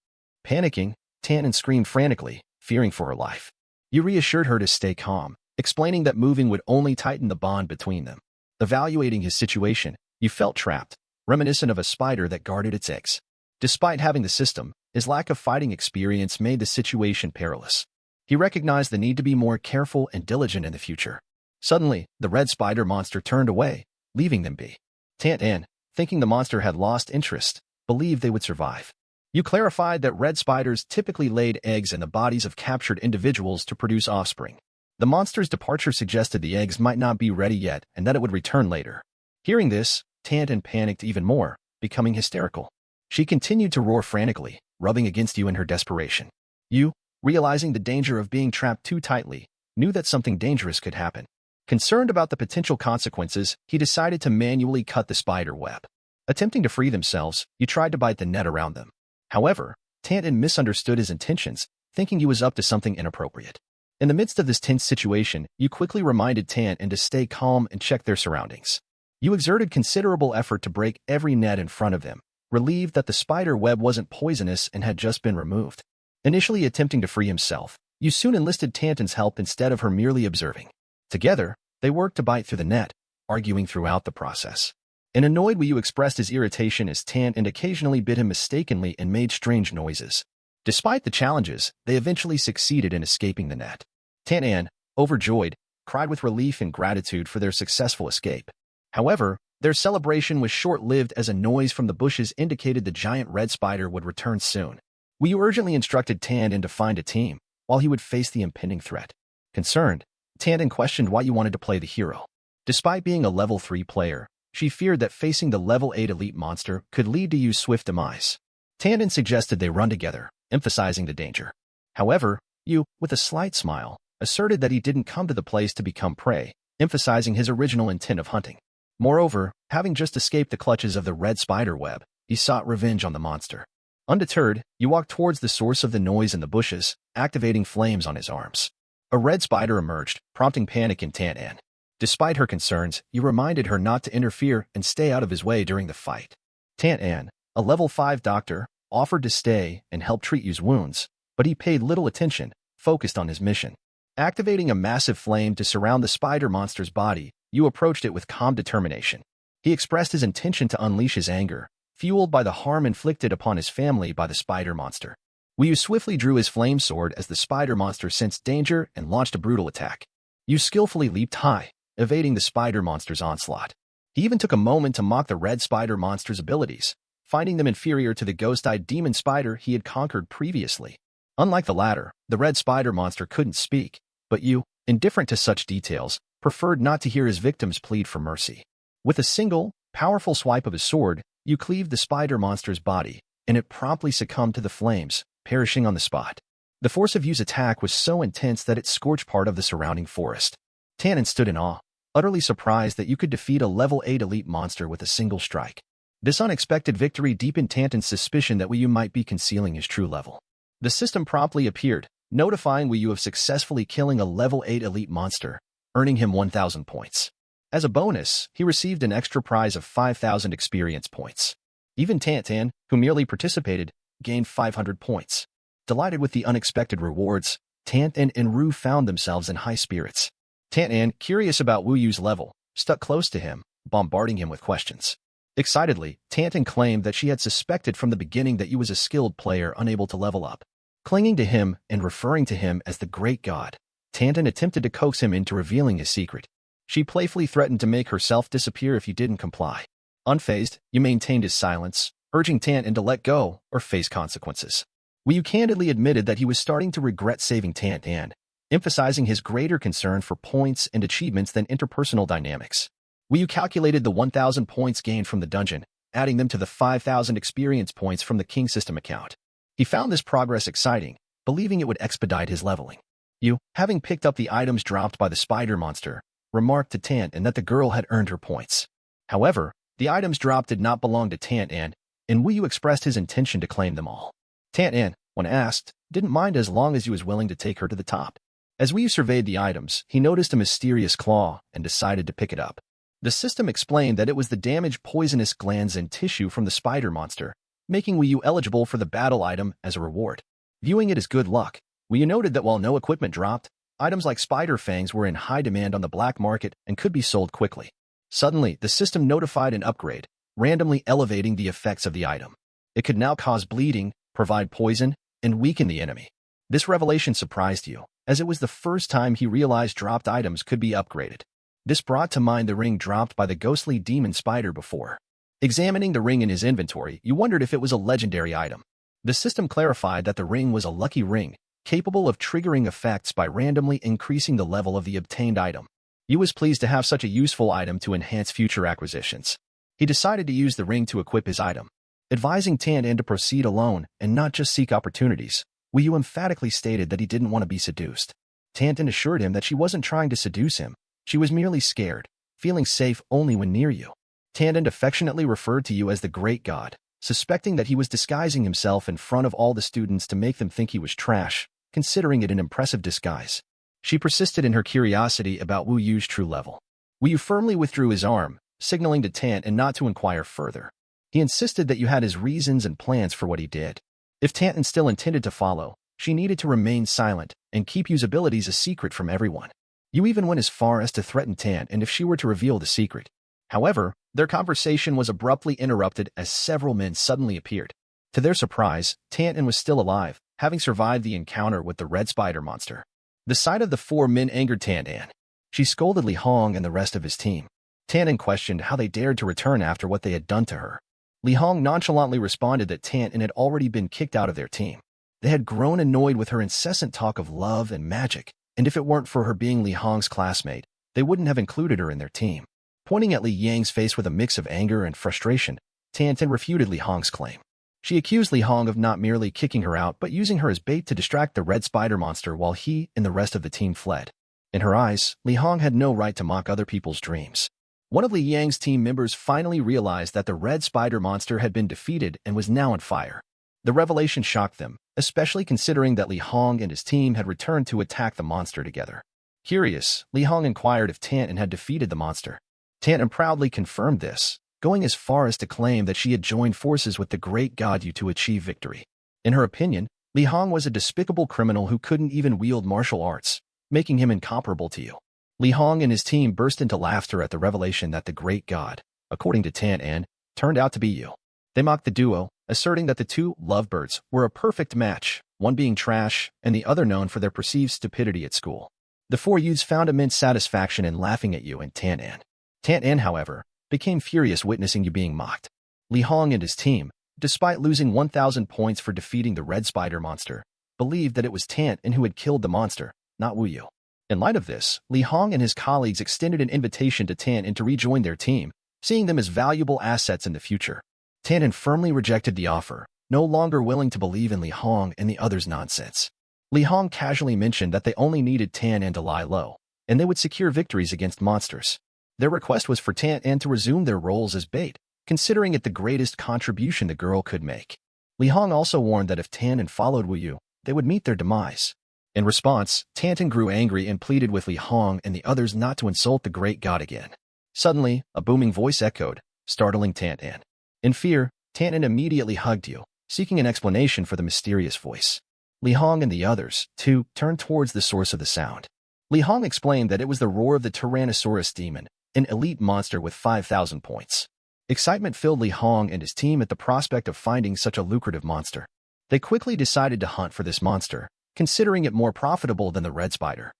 Panicking, Tantin screamed frantically, fearing for her life. You reassured her to stay calm, explaining that moving would only tighten the bond between them. Evaluating his situation, you felt trapped, reminiscent of a spider that guarded its eggs. Despite having the system, his lack of fighting experience made the situation perilous. He recognized the need to be more careful and diligent in the future. Suddenly, the red spider monster turned away, leaving them be. Tantin, thinking the monster had lost interest, believed they would survive. You clarified that red spiders typically laid eggs in the bodies of captured individuals to produce offspring. The monster's departure suggested the eggs might not be ready yet and that it would return later. Hearing this, Tantin panicked even more, becoming hysterical. She continued to roar frantically, rubbing against you in her desperation. You, realizing the danger of being trapped too tightly, knew that something dangerous could happen. Concerned about the potential consequences, he decided to manually cut the spider web. Attempting to free themselves, you tried to bite the net around them. However, Tantin misunderstood his intentions, thinking he was up to something inappropriate. In the midst of this tense situation, you quickly reminded Tantin to stay calm and check their surroundings. You exerted considerable effort to break every net in front of them, relieved that the spider web wasn't poisonous and had just been removed. Initially attempting to free himself, you soon enlisted Tantin's help instead of her merely observing. Together, they worked to bite through the net, arguing throughout the process. An annoyed Wii U expressed his irritation as Tantin occasionally bit him mistakenly and made strange noises. Despite the challenges, they eventually succeeded in escaping the net. Tantin, overjoyed, cried with relief and gratitude for their successful escape. However, their celebration was short-lived as a noise from the bushes indicated the giant red spider would return soon. Wii U urgently instructed Tantin to find a team, while he would face the impending threat. Concerned, Tantin questioned why you wanted to play the hero. Despite being a level 3 player, she feared that facing the level 8 elite monster could lead to Yu's swift demise. Tantin suggested they run together, emphasizing the danger. However, Yu, with a slight smile, asserted that he didn't come to the place to become prey, emphasizing his original intent of hunting. Moreover, having just escaped the clutches of the red spider web, he sought revenge on the monster. Undeterred, you walked towards the source of the noise in the bushes, activating flames on his arms. A red spider emerged, prompting panic in Tan-An. Despite her concerns, you reminded her not to interfere and stay out of his way during the fight. Tan-An, a level 5 doctor, offered to stay and help treat Yu's wounds, but he paid little attention, focused on his mission. Activating a massive flame to surround the spider monster's body, you approached it with calm determination. He expressed his intention to unleash his anger, fueled by the harm inflicted upon his family by the spider monster. Yu swiftly drew his flame sword as the spider monster sensed danger and launched a brutal attack. Yu skillfully leaped high, evading the spider monster's onslaught. He even took a moment to mock the red spider monster's abilities, finding them inferior to the ghost-eyed demon spider he had conquered previously. Unlike the latter, the red spider monster couldn't speak, but Yu, indifferent to such details, preferred not to hear his victims plead for mercy. With a single, powerful swipe of his sword, Yu cleaved the spider monster's body, and it promptly succumbed to the flames, perishing on the spot. The force of Yu's attack was so intense that it scorched part of the surrounding forest. Tan-An stood in awe, utterly surprised that you could defeat a level 8 elite monster with a single strike. This unexpected victory deepened Tan-An's suspicion that Yu might be concealing his true level. The system promptly appeared, notifying Yu of successfully killing a level 8 elite monster, earning him 1,000 points. As a bonus, he received an extra prize of 5,000 experience points. Even Tan-An, who merely participated, gained 500 points. Delighted with the unexpected rewards, Tan-An and Ru found themselves in high spirits. Tan-An, curious about Wu Yu's level, stuck close to him, bombarding him with questions. Excitedly, Tan-An claimed that she had suspected from the beginning that Yu was a skilled player unable to level up. Clinging to him and referring to him as the Great God, Tan-An attempted to coax him into revealing his secret. She playfully threatened to make herself disappear if he didn't comply. Unfazed, Yu maintained his silence, urging Tan-An to let go or face consequences. Yu candidly admitted that he was starting to regret saving Tan-An, emphasizing his greater concern for points and achievements than interpersonal dynamics. Yu calculated the 1,000 points gained from the dungeon, adding them to the 5,000 experience points from the King System account. He found this progress exciting, believing it would expedite his leveling. Yu, having picked up the items dropped by the spider monster, remarked to Tan-An that the girl had earned her points. However, the items dropped did not belong to Tan-An, and Yu expressed his intention to claim them all. Tan-An, when asked, didn't mind as long as he was willing to take her to the top. As Yu surveyed the items, he noticed a mysterious claw and decided to pick it up. The system explained that it was the damaged poisonous glands and tissue from the spider monster, making Yu eligible for the battle item as a reward. Viewing it as good luck, Yu noted that while no equipment dropped, items like spider fangs were in high demand on the black market and could be sold quickly. Suddenly, the system notified an upgrade, randomly elevating the effects of the item. It could now cause bleeding, provide poison, and weaken the enemy. This revelation surprised Yu, as it was the first time he realized dropped items could be upgraded. This brought to mind the ring dropped by the ghostly demon spider before. Examining the ring in his inventory, Yu wondered if it was a legendary item. The system clarified that the ring was a lucky ring, capable of triggering effects by randomly increasing the level of the obtained item. Yu was pleased to have such a useful item to enhance future acquisitions. He decided to use the ring to equip his item. Advising Tan-An to proceed alone and not just seek opportunities, Yu emphatically stated that he didn't want to be seduced. Tan-An assured him that she wasn't trying to seduce him. She was merely scared, feeling safe only when near Yu. Tan-An affectionately referred to Yu as the Great God, suspecting that he was disguising himself in front of all the students to make them think he was trash, considering it an impressive disguise. She persisted in her curiosity about Wu Yu's true level. Yu firmly withdrew his arm, signaling to Tan-An not to inquire further. He insisted that Yu had his reasons and plans for what he did. If Tan-An still intended to follow, she needed to remain silent and keep Yu's abilities a secret from everyone. Yu even went as far as to threaten Tan-An if she were to reveal the secret. However, their conversation was abruptly interrupted as several men suddenly appeared. To their surprise, Tan-An was still alive, having survived the encounter with the red spider monster. The sight of the 4 men angered Tan-An. She scolded Li Hong and the rest of his team. Tan-An questioned how they dared to return after what they had done to her. Li Hong nonchalantly responded that Tan-An had already been kicked out of their team. They had grown annoyed with her incessant talk of love and magic, and if it weren't for her being Li Hong's classmate, they wouldn't have included her in their team. Pointing at Li Yang's face with a mix of anger and frustration, Tan-An refuted Li Hong's claim. She accused Li Hong of not merely kicking her out but using her as bait to distract the red spider monster while he and the rest of the team fled. In her eyes, Li Hong had no right to mock other people's dreams. One of Li Yang's team members finally realized that the red spider monster had been defeated and was now on fire. The revelation shocked them, especially considering that Li Hong and his team had returned to attack the monster together. Curious, Li Hong inquired if Tantan had defeated the monster. Tantan proudly confirmed this, going as far as to claim that she had joined forces with the great god Yu to achieve victory. In her opinion, Li Hong was a despicable criminal who couldn't even wield martial arts, making him incomparable to Yu. Li Hong and his team burst into laughter at the revelation that the great god, according to Tantan, turned out to be Yu. They mocked the duo, asserting that the two lovebirds were a perfect match, one being trash and the other known for their perceived stupidity at school. The four youths found immense satisfaction in laughing at Yu and Tantan. Tantan, however, became furious witnessing Yu being mocked. Li Hong and his team, despite losing 1,000 points for defeating the red spider monster, believed that it was Tantan who had killed the monster, not Wu Yu. In light of this, Li Hong and his colleagues extended an invitation to Tantan to rejoin their team, seeing them as valuable assets in the future. Tantan firmly rejected the offer, no longer willing to believe in Li Hong and the others' nonsense. Li Hong casually mentioned that they only needed Tantan to lie low, and they would secure victories against monsters. Their request was for Tantan to resume their roles as bait, considering it the greatest contribution the girl could make. Li Hong also warned that if Tantan followed Wu Yu, they would meet their demise. In response, Tantan grew angry and pleaded with Li Hong and the others not to insult the great god again. Suddenly, a booming voice echoed, startling Tantan. In fear, Tantan immediately hugged Yu, seeking an explanation for the mysterious voice. Li Hong and the others, too, turned towards the source of the sound. Li Hong explained that it was the roar of the Tyrannosaurus demon, an elite monster with 5,000 points. Excitement filled Li Hong and his team at the prospect of finding such a lucrative monster. They quickly decided to hunt for this monster, considering it more profitable than the red spider.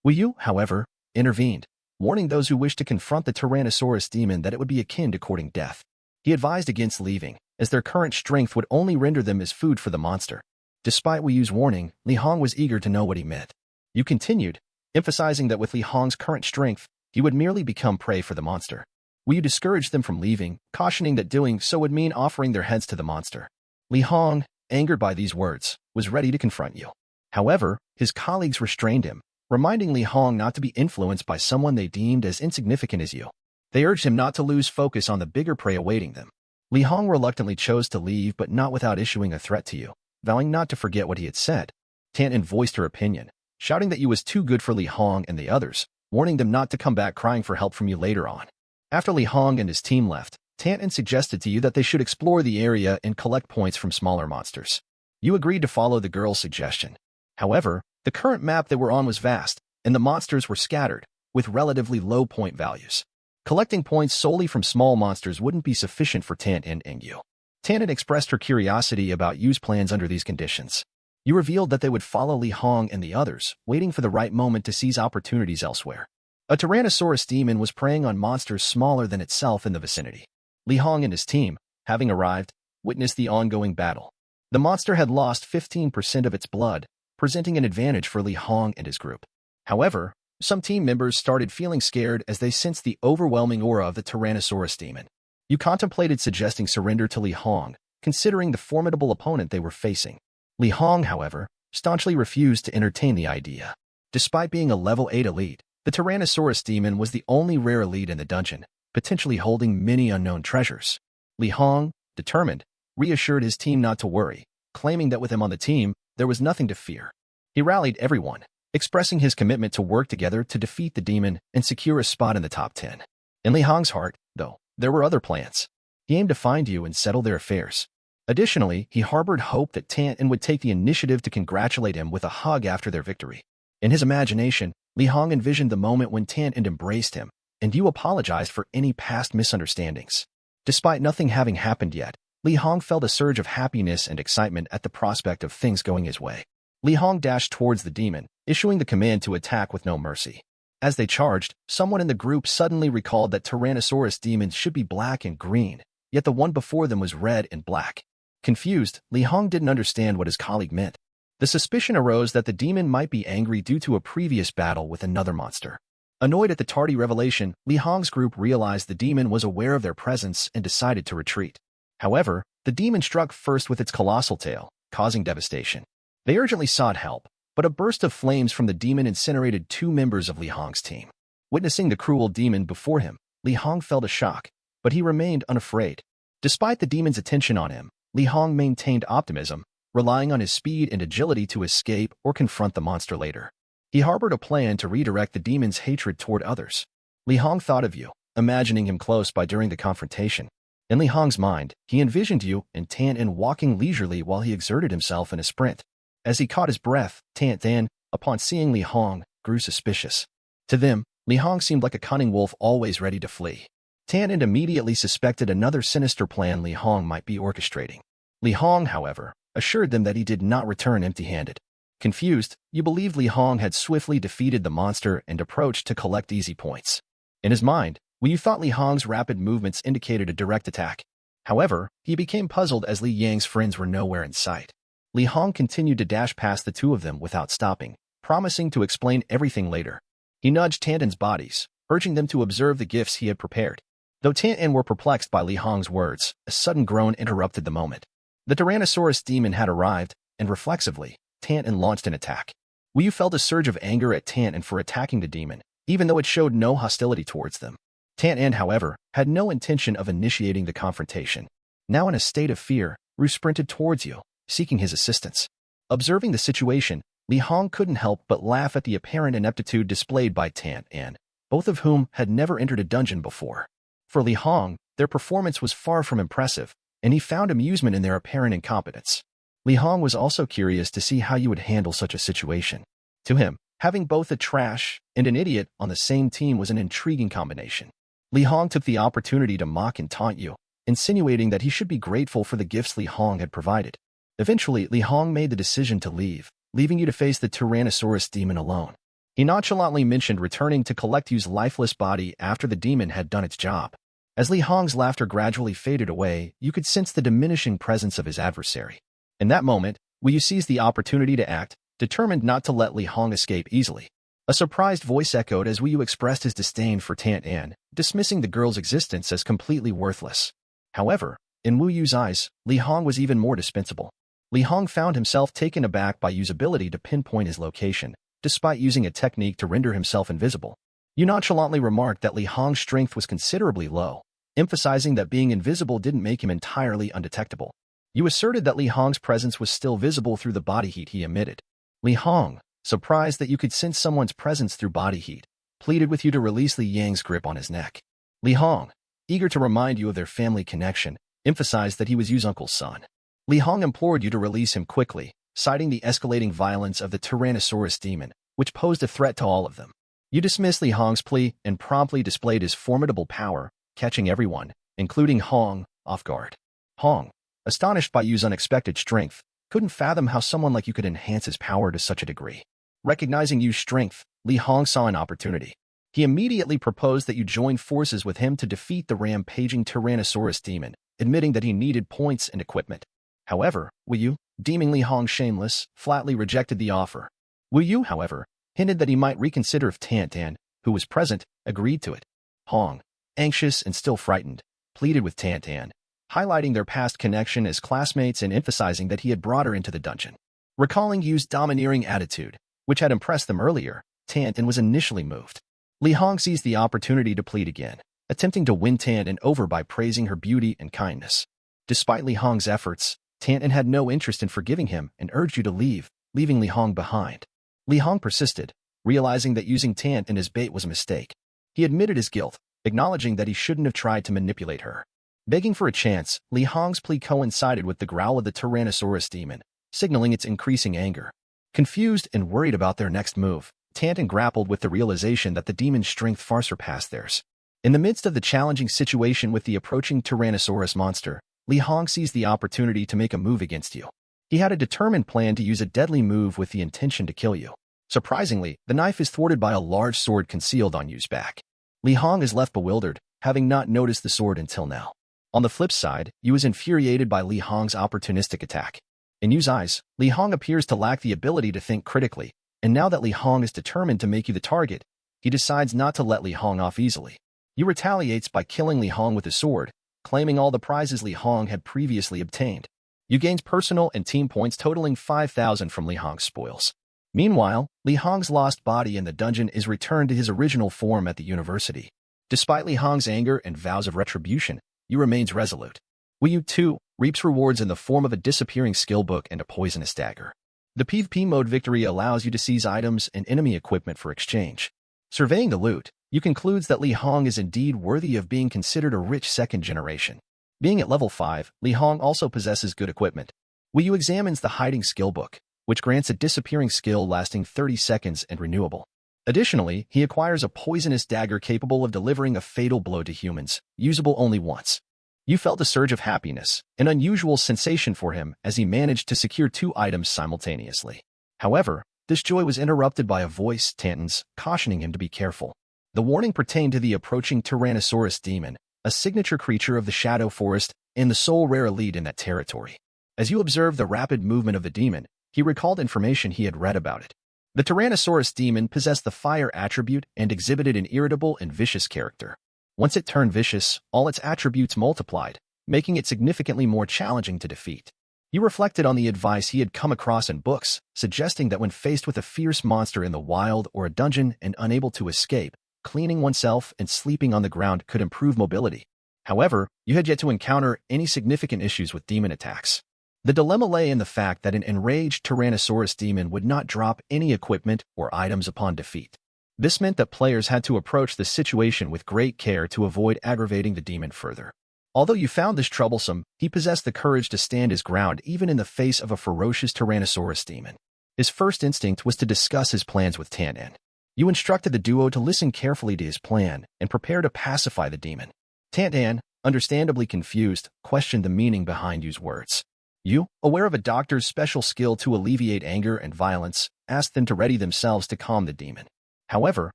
Wu Yu, however, intervened, warning those who wished to confront the Tyrannosaurus demon that it would be akin to courting death. He advised against leaving, as their current strength would only render them as food for the monster. Despite Wu Yu's warning, Li Hong was eager to know what he meant. Yu continued, emphasizing that with Li Hong's current strength, he would merely become prey for the monster. Wu Yu discouraged them from leaving, cautioning that doing so would mean offering their heads to the monster. Li Hong, angered by these words, was ready to confront Yu. However, his colleagues restrained him, reminding Li Hong not to be influenced by someone they deemed as insignificant as Yu. They urged him not to lose focus on the bigger prey awaiting them. Li Hong reluctantly chose to leave, but not without issuing a threat to Yu, vowing not to forget what he had said. Tantan voiced her opinion, shouting that Yu was too good for Li Hong and the others, warning them not to come back crying for help from Yu later on. After Li Hong and his team left, Tantan suggested to Yu that they should explore the area and collect points from smaller monsters. Yu agreed to follow the girl's suggestion. However, the current map they were on was vast, and the monsters were scattered, with relatively low point values. Collecting points solely from small monsters wouldn't be sufficient for Tantan and Yu. Tantan expressed her curiosity about Yu's plans under these conditions. Yu revealed that they would follow Li Hong and the others, waiting for the right moment to seize opportunities elsewhere. A Tyrannosaurus demon was preying on monsters smaller than itself in the vicinity. Li Hong and his team, having arrived, witnessed the ongoing battle. The monster had lost 15% of its blood, presenting an advantage for Li Hong and his group. However, some team members started feeling scared as they sensed the overwhelming aura of the Tyrannosaurus demon. Yu contemplated suggesting surrender to Li Hong, considering the formidable opponent they were facing. Li Hong, however, staunchly refused to entertain the idea. Despite being a level 8 elite, the Tyrannosaurus demon was the only rare elite in the dungeon, potentially holding many unknown treasures. Li Hong, determined, reassured his team not to worry, claiming that with him on the team, there was nothing to fear. He rallied everyone, expressing his commitment to work together to defeat the demon and secure a spot in the top 10. In Li Hong's heart, though, there were other plans. He aimed to find Yu and settle their affairs. Additionally, he harbored hope that Tantan would take the initiative to congratulate him with a hug after their victory. In his imagination, Li Hong envisioned the moment when Tantan embraced him, and Yu apologized for any past misunderstandings. Despite nothing having happened yet, Li Hong felt a surge of happiness and excitement at the prospect of things going his way. Li Hong dashed towards the demon, issuing the command to attack with no mercy. As they charged, someone in the group suddenly recalled that Tyrannosaurus demons should be black and green, yet the one before them was red and black. Confused, Li Hong didn't understand what his colleague meant. The suspicion arose that the demon might be angry due to a previous battle with another monster. Annoyed at the tardy revelation, Li Hong's group realized the demon was aware of their presence and decided to retreat. However, the demon struck first with its colossal tail, causing devastation. They urgently sought help, but a burst of flames from the demon incinerated 2 members of Li Hong's team. Witnessing the cruel demon before him, Li Hong felt a shock, but he remained unafraid. Despite the demon's attention on him, Li Hong maintained optimism, relying on his speed and agility to escape or confront the monster later. He harbored a plan to redirect the demon's hatred toward others. Li Hong thought of you, imagining him close by during the confrontation. In Li Hong's mind, he envisioned you and Tan walking leisurely while he exerted himself in a sprint. As he caught his breath, Tan, upon seeing Li Hong, grew suspicious. To them, Li Hong seemed like a cunning wolf always ready to flee. Tan immediately suspected another sinister plan Li Hong might be orchestrating. Li Hong, however, assured them that he did not return empty-handed. Confused, you believed Li Hong had swiftly defeated the monster and approached to collect easy points. In his mind, you thought Li Hong's rapid movements indicated a direct attack. However, he became puzzled as Li Yang's friends were nowhere in sight. Li Hong continued to dash past the two of them without stopping, promising to explain everything later. He nudged Tantan's bodies, urging them to observe the gifts he had prepared. Though Tantan were perplexed by Li Hong's words, a sudden groan interrupted the moment. The Tyrannosaurus demon had arrived, and reflexively, Tantan launched an attack. Wu felt a surge of anger at Tantan for attacking the demon, even though it showed no hostility towards them. Tantan, however, had no intention of initiating the confrontation. Now in a state of fear, Wu sprinted towards you, seeking his assistance. Observing the situation, Li Hong couldn't help but laugh at the apparent ineptitude displayed by Tantan, both of whom had never entered a dungeon before. For Li Hong, their performance was far from impressive, and he found amusement in their apparent incompetence. Li Hong was also curious to see how you would handle such a situation. To him, having both a trash and an idiot on the same team was an intriguing combination. Li Hong took the opportunity to mock and taunt you, insinuating that he should be grateful for the gifts Li Hong had provided. Eventually, Li Hong made the decision to leave, leaving you to face the Tyrannosaurus demon alone. He nonchalantly mentioned returning to collect Yu's lifeless body after the demon had done its job. As Li Hong's laughter gradually faded away, you could sense the diminishing presence of his adversary. In that moment, Wu seized the opportunity to act, determined not to let Li Hong escape easily. A surprised voice echoed as Wu expressed his disdain for Tantan, dismissing the girl's existence as completely worthless. However, in Wu's eyes, Li Hong was even more dispensable. Li Hong found himself taken aback by Yu's ability to pinpoint his location, despite using a technique to render himself invisible. Yu nonchalantly remarked that Li Hong's strength was considerably low, emphasizing that being invisible didn't make him entirely undetectable. Yu asserted that Li Hong's presence was still visible through the body heat he emitted. Li Hong, surprised that you could sense someone's presence through body heat, pleaded with you to release Li Yang's grip on his neck. Li Hong, eager to remind you of their family connection, emphasized that he was Yu's uncle's son. Li Hong implored you to release him quickly, citing the escalating violence of the Tyrannosaurus demon, which posed a threat to all of them. You dismissed Li Hong's plea and promptly displayed his formidable power, catching everyone, including Hong, off guard. Hong, astonished by Yu's unexpected strength, couldn't fathom how someone like you could enhance his power to such a degree. Recognizing Yu's strength, Li Hong saw an opportunity. He immediately proposed that you join forces with him to defeat the rampaging Tyrannosaurus demon, admitting that he needed points and equipment. However, Wu, deeming Li Hong shameless, flatly rejected the offer. Wu, however, hinted that he might reconsider if Tantan, who was present, agreed to it. Hong, anxious and still frightened, pleaded with Tantan, highlighting their past connection as classmates and emphasizing that he had brought her into the dungeon. Recalling Yu's domineering attitude, which had impressed them earlier, Tantan was initially moved. Li Hong seized the opportunity to plead again, attempting to win Tantan over by praising her beauty and kindness. Despite Li Hong's efforts, Tantan had no interest in forgiving him and urged you to leave, leaving Li Hong behind. Li Hong persisted, realizing that using Tantan as bait was a mistake. He admitted his guilt, acknowledging that he shouldn't have tried to manipulate her. Begging for a chance, Li Hong's plea coincided with the growl of the Tyrannosaurus demon, signaling its increasing anger. Confused and worried about their next move, Tantan grappled with the realization that the demon's strength far surpassed theirs. In the midst of the challenging situation with the approaching Tyrannosaurus monster, Li Hong seized the opportunity to make a move against you. He had a determined plan to use a deadly move with the intention to kill you. Surprisingly, the knife is thwarted by a large sword concealed on Yu's back. Li Hong is left bewildered, having not noticed the sword until now. On the flip side, Yu is infuriated by Li Hong's opportunistic attack. In Yu's eyes, Li Hong appears to lack the ability to think critically, and now that Li Hong is determined to make you the target, he decides not to let Li Hong off easily. Yu retaliates by killing Li Hong with his sword, claiming all the prizes Li Hong had previously obtained. Yu gains personal and team points totaling 5,000 from Li Hong's spoils. Meanwhile, Li Hong's lost body in the dungeon is returned to his original form at the university. Despite Li Hong's anger and vows of retribution, Yu remains resolute. Wu, too, reaps rewards in the form of a disappearing skill book and a poisonous dagger. The PvP mode victory allows you to seize items and enemy equipment for exchange. Surveying the loot, you concludes that Ye Hao is indeed worthy of being considered a rich second generation. Being at level 5, Ye Hao also possesses good equipment. Wei Yu examines the hiding skill book, which grants a disappearing skill lasting 30 seconds and renewable. Additionally, he acquires a poisonous dagger capable of delivering a fatal blow to humans, usable only once. You felt a surge of happiness, an unusual sensation for him as he managed to secure 2 items simultaneously. However, this joy was interrupted by a voice, Tanton's, cautioning him to be careful. The warning pertained to the approaching Tyrannosaurus demon, a signature creature of the Shadow Forest and the sole rare elite in that territory. As you observed the rapid movement of the demon, he recalled information he had read about it. The Tyrannosaurus demon possessed the fire attribute and exhibited an irritable and vicious character. Once it turned vicious, all its attributes multiplied, making it significantly more challenging to defeat. He reflected on the advice he had come across in books, suggesting that when faced with a fierce monster in the wild or a dungeon and unable to escape, cleaning oneself and sleeping on the ground could improve mobility. However, you had yet to encounter any significant issues with demon attacks. The dilemma lay in the fact that an enraged Tyrannosaurus demon would not drop any equipment or items upon defeat. This meant that players had to approach the situation with great care to avoid aggravating the demon further. Although you found this troublesome, he possessed the courage to stand his ground even in the face of a ferocious Tyrannosaurus demon. His first instinct was to discuss his plans with Tanton. You instructed the duo to listen carefully to his plan and prepare to pacify the demon. Tanton, understandably confused, questioned the meaning behind Yu's words. Yu, aware of a doctor's special skill to alleviate anger and violence, asked them to ready themselves to calm the demon. However,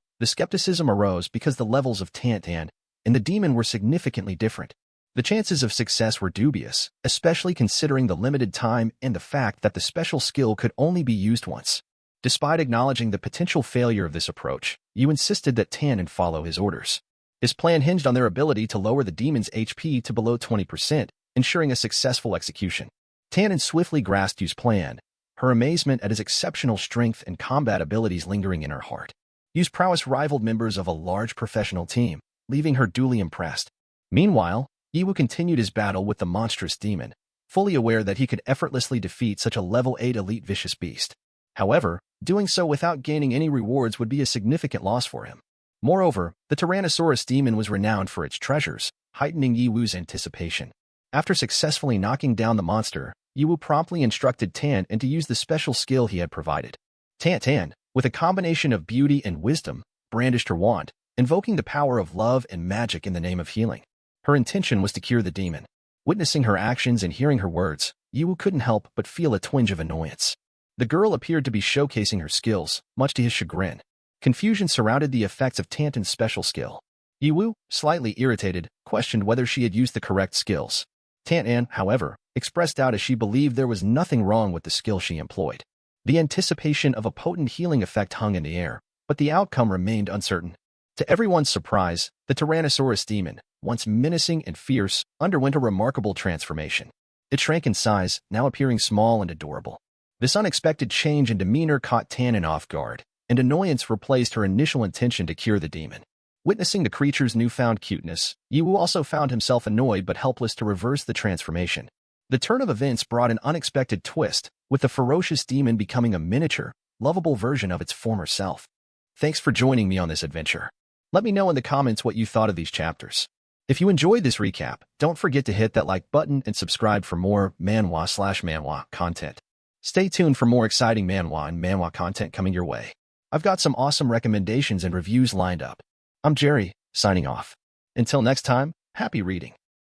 the skepticism arose because the levels of Tanton and the demon were significantly different. The chances of success were dubious, especially considering the limited time and the fact that the special skill could only be used once. Despite acknowledging the potential failure of this approach, Yu insisted that Tanton follow his orders. His plan hinged on their ability to lower the demon's HP to below 20%, ensuring a successful execution. Tanton swiftly grasped Yu's plan, her amazement at his exceptional strength and combat abilities lingering in her heart. Yu's prowess rivaled members of a large professional team, leaving her duly impressed. Meanwhile, Ye Hao continued his battle with the monstrous demon, fully aware that he could effortlessly defeat such a level 8 elite vicious beast. However, doing so without gaining any rewards would be a significant loss for him. Moreover, the Tyrannosaurus demon was renowned for its treasures, heightening Ye Hao's anticipation. After successfully knocking down the monster, Ye Hao promptly instructed Tanton to use the special skill he had provided. Tanton, with a combination of beauty and wisdom, brandished her wand, invoking the power of love and magic in the name of healing. Her intention was to cure the demon. Witnessing her actions and hearing her words, Ye Hao couldn't help but feel a twinge of annoyance. The girl appeared to be showcasing her skills, much to his chagrin. Confusion surrounded the effects of Tanton's special skill. Ye Hao, slightly irritated, questioned whether she had used the correct skills. Tanton, however, expressed doubt as she believed there was nothing wrong with the skill she employed. The anticipation of a potent healing effect hung in the air, but the outcome remained uncertain. To everyone's surprise, the Tyrannosaurus demon, once menacing and fierce, underwent a remarkable transformation. It shrank in size, now appearing small and adorable. This unexpected change in demeanor caught Tanton off guard, and annoyance replaced her initial intention to cure the demon. Witnessing the creature's newfound cuteness, Ye Hao also found himself annoyed but helpless to reverse the transformation. The turn of events brought an unexpected twist, with the ferocious demon becoming a miniature, lovable version of its former self. Thanks for joining me on this adventure. Let me know in the comments what you thought of these chapters. If you enjoyed this recap, don't forget to hit that like button and subscribe for more manhwa/manhwa content. Stay tuned for more exciting manhwa and manhwa content coming your way. I've got some awesome recommendations and reviews lined up. I'm Jerry, signing off. Until next time, happy reading.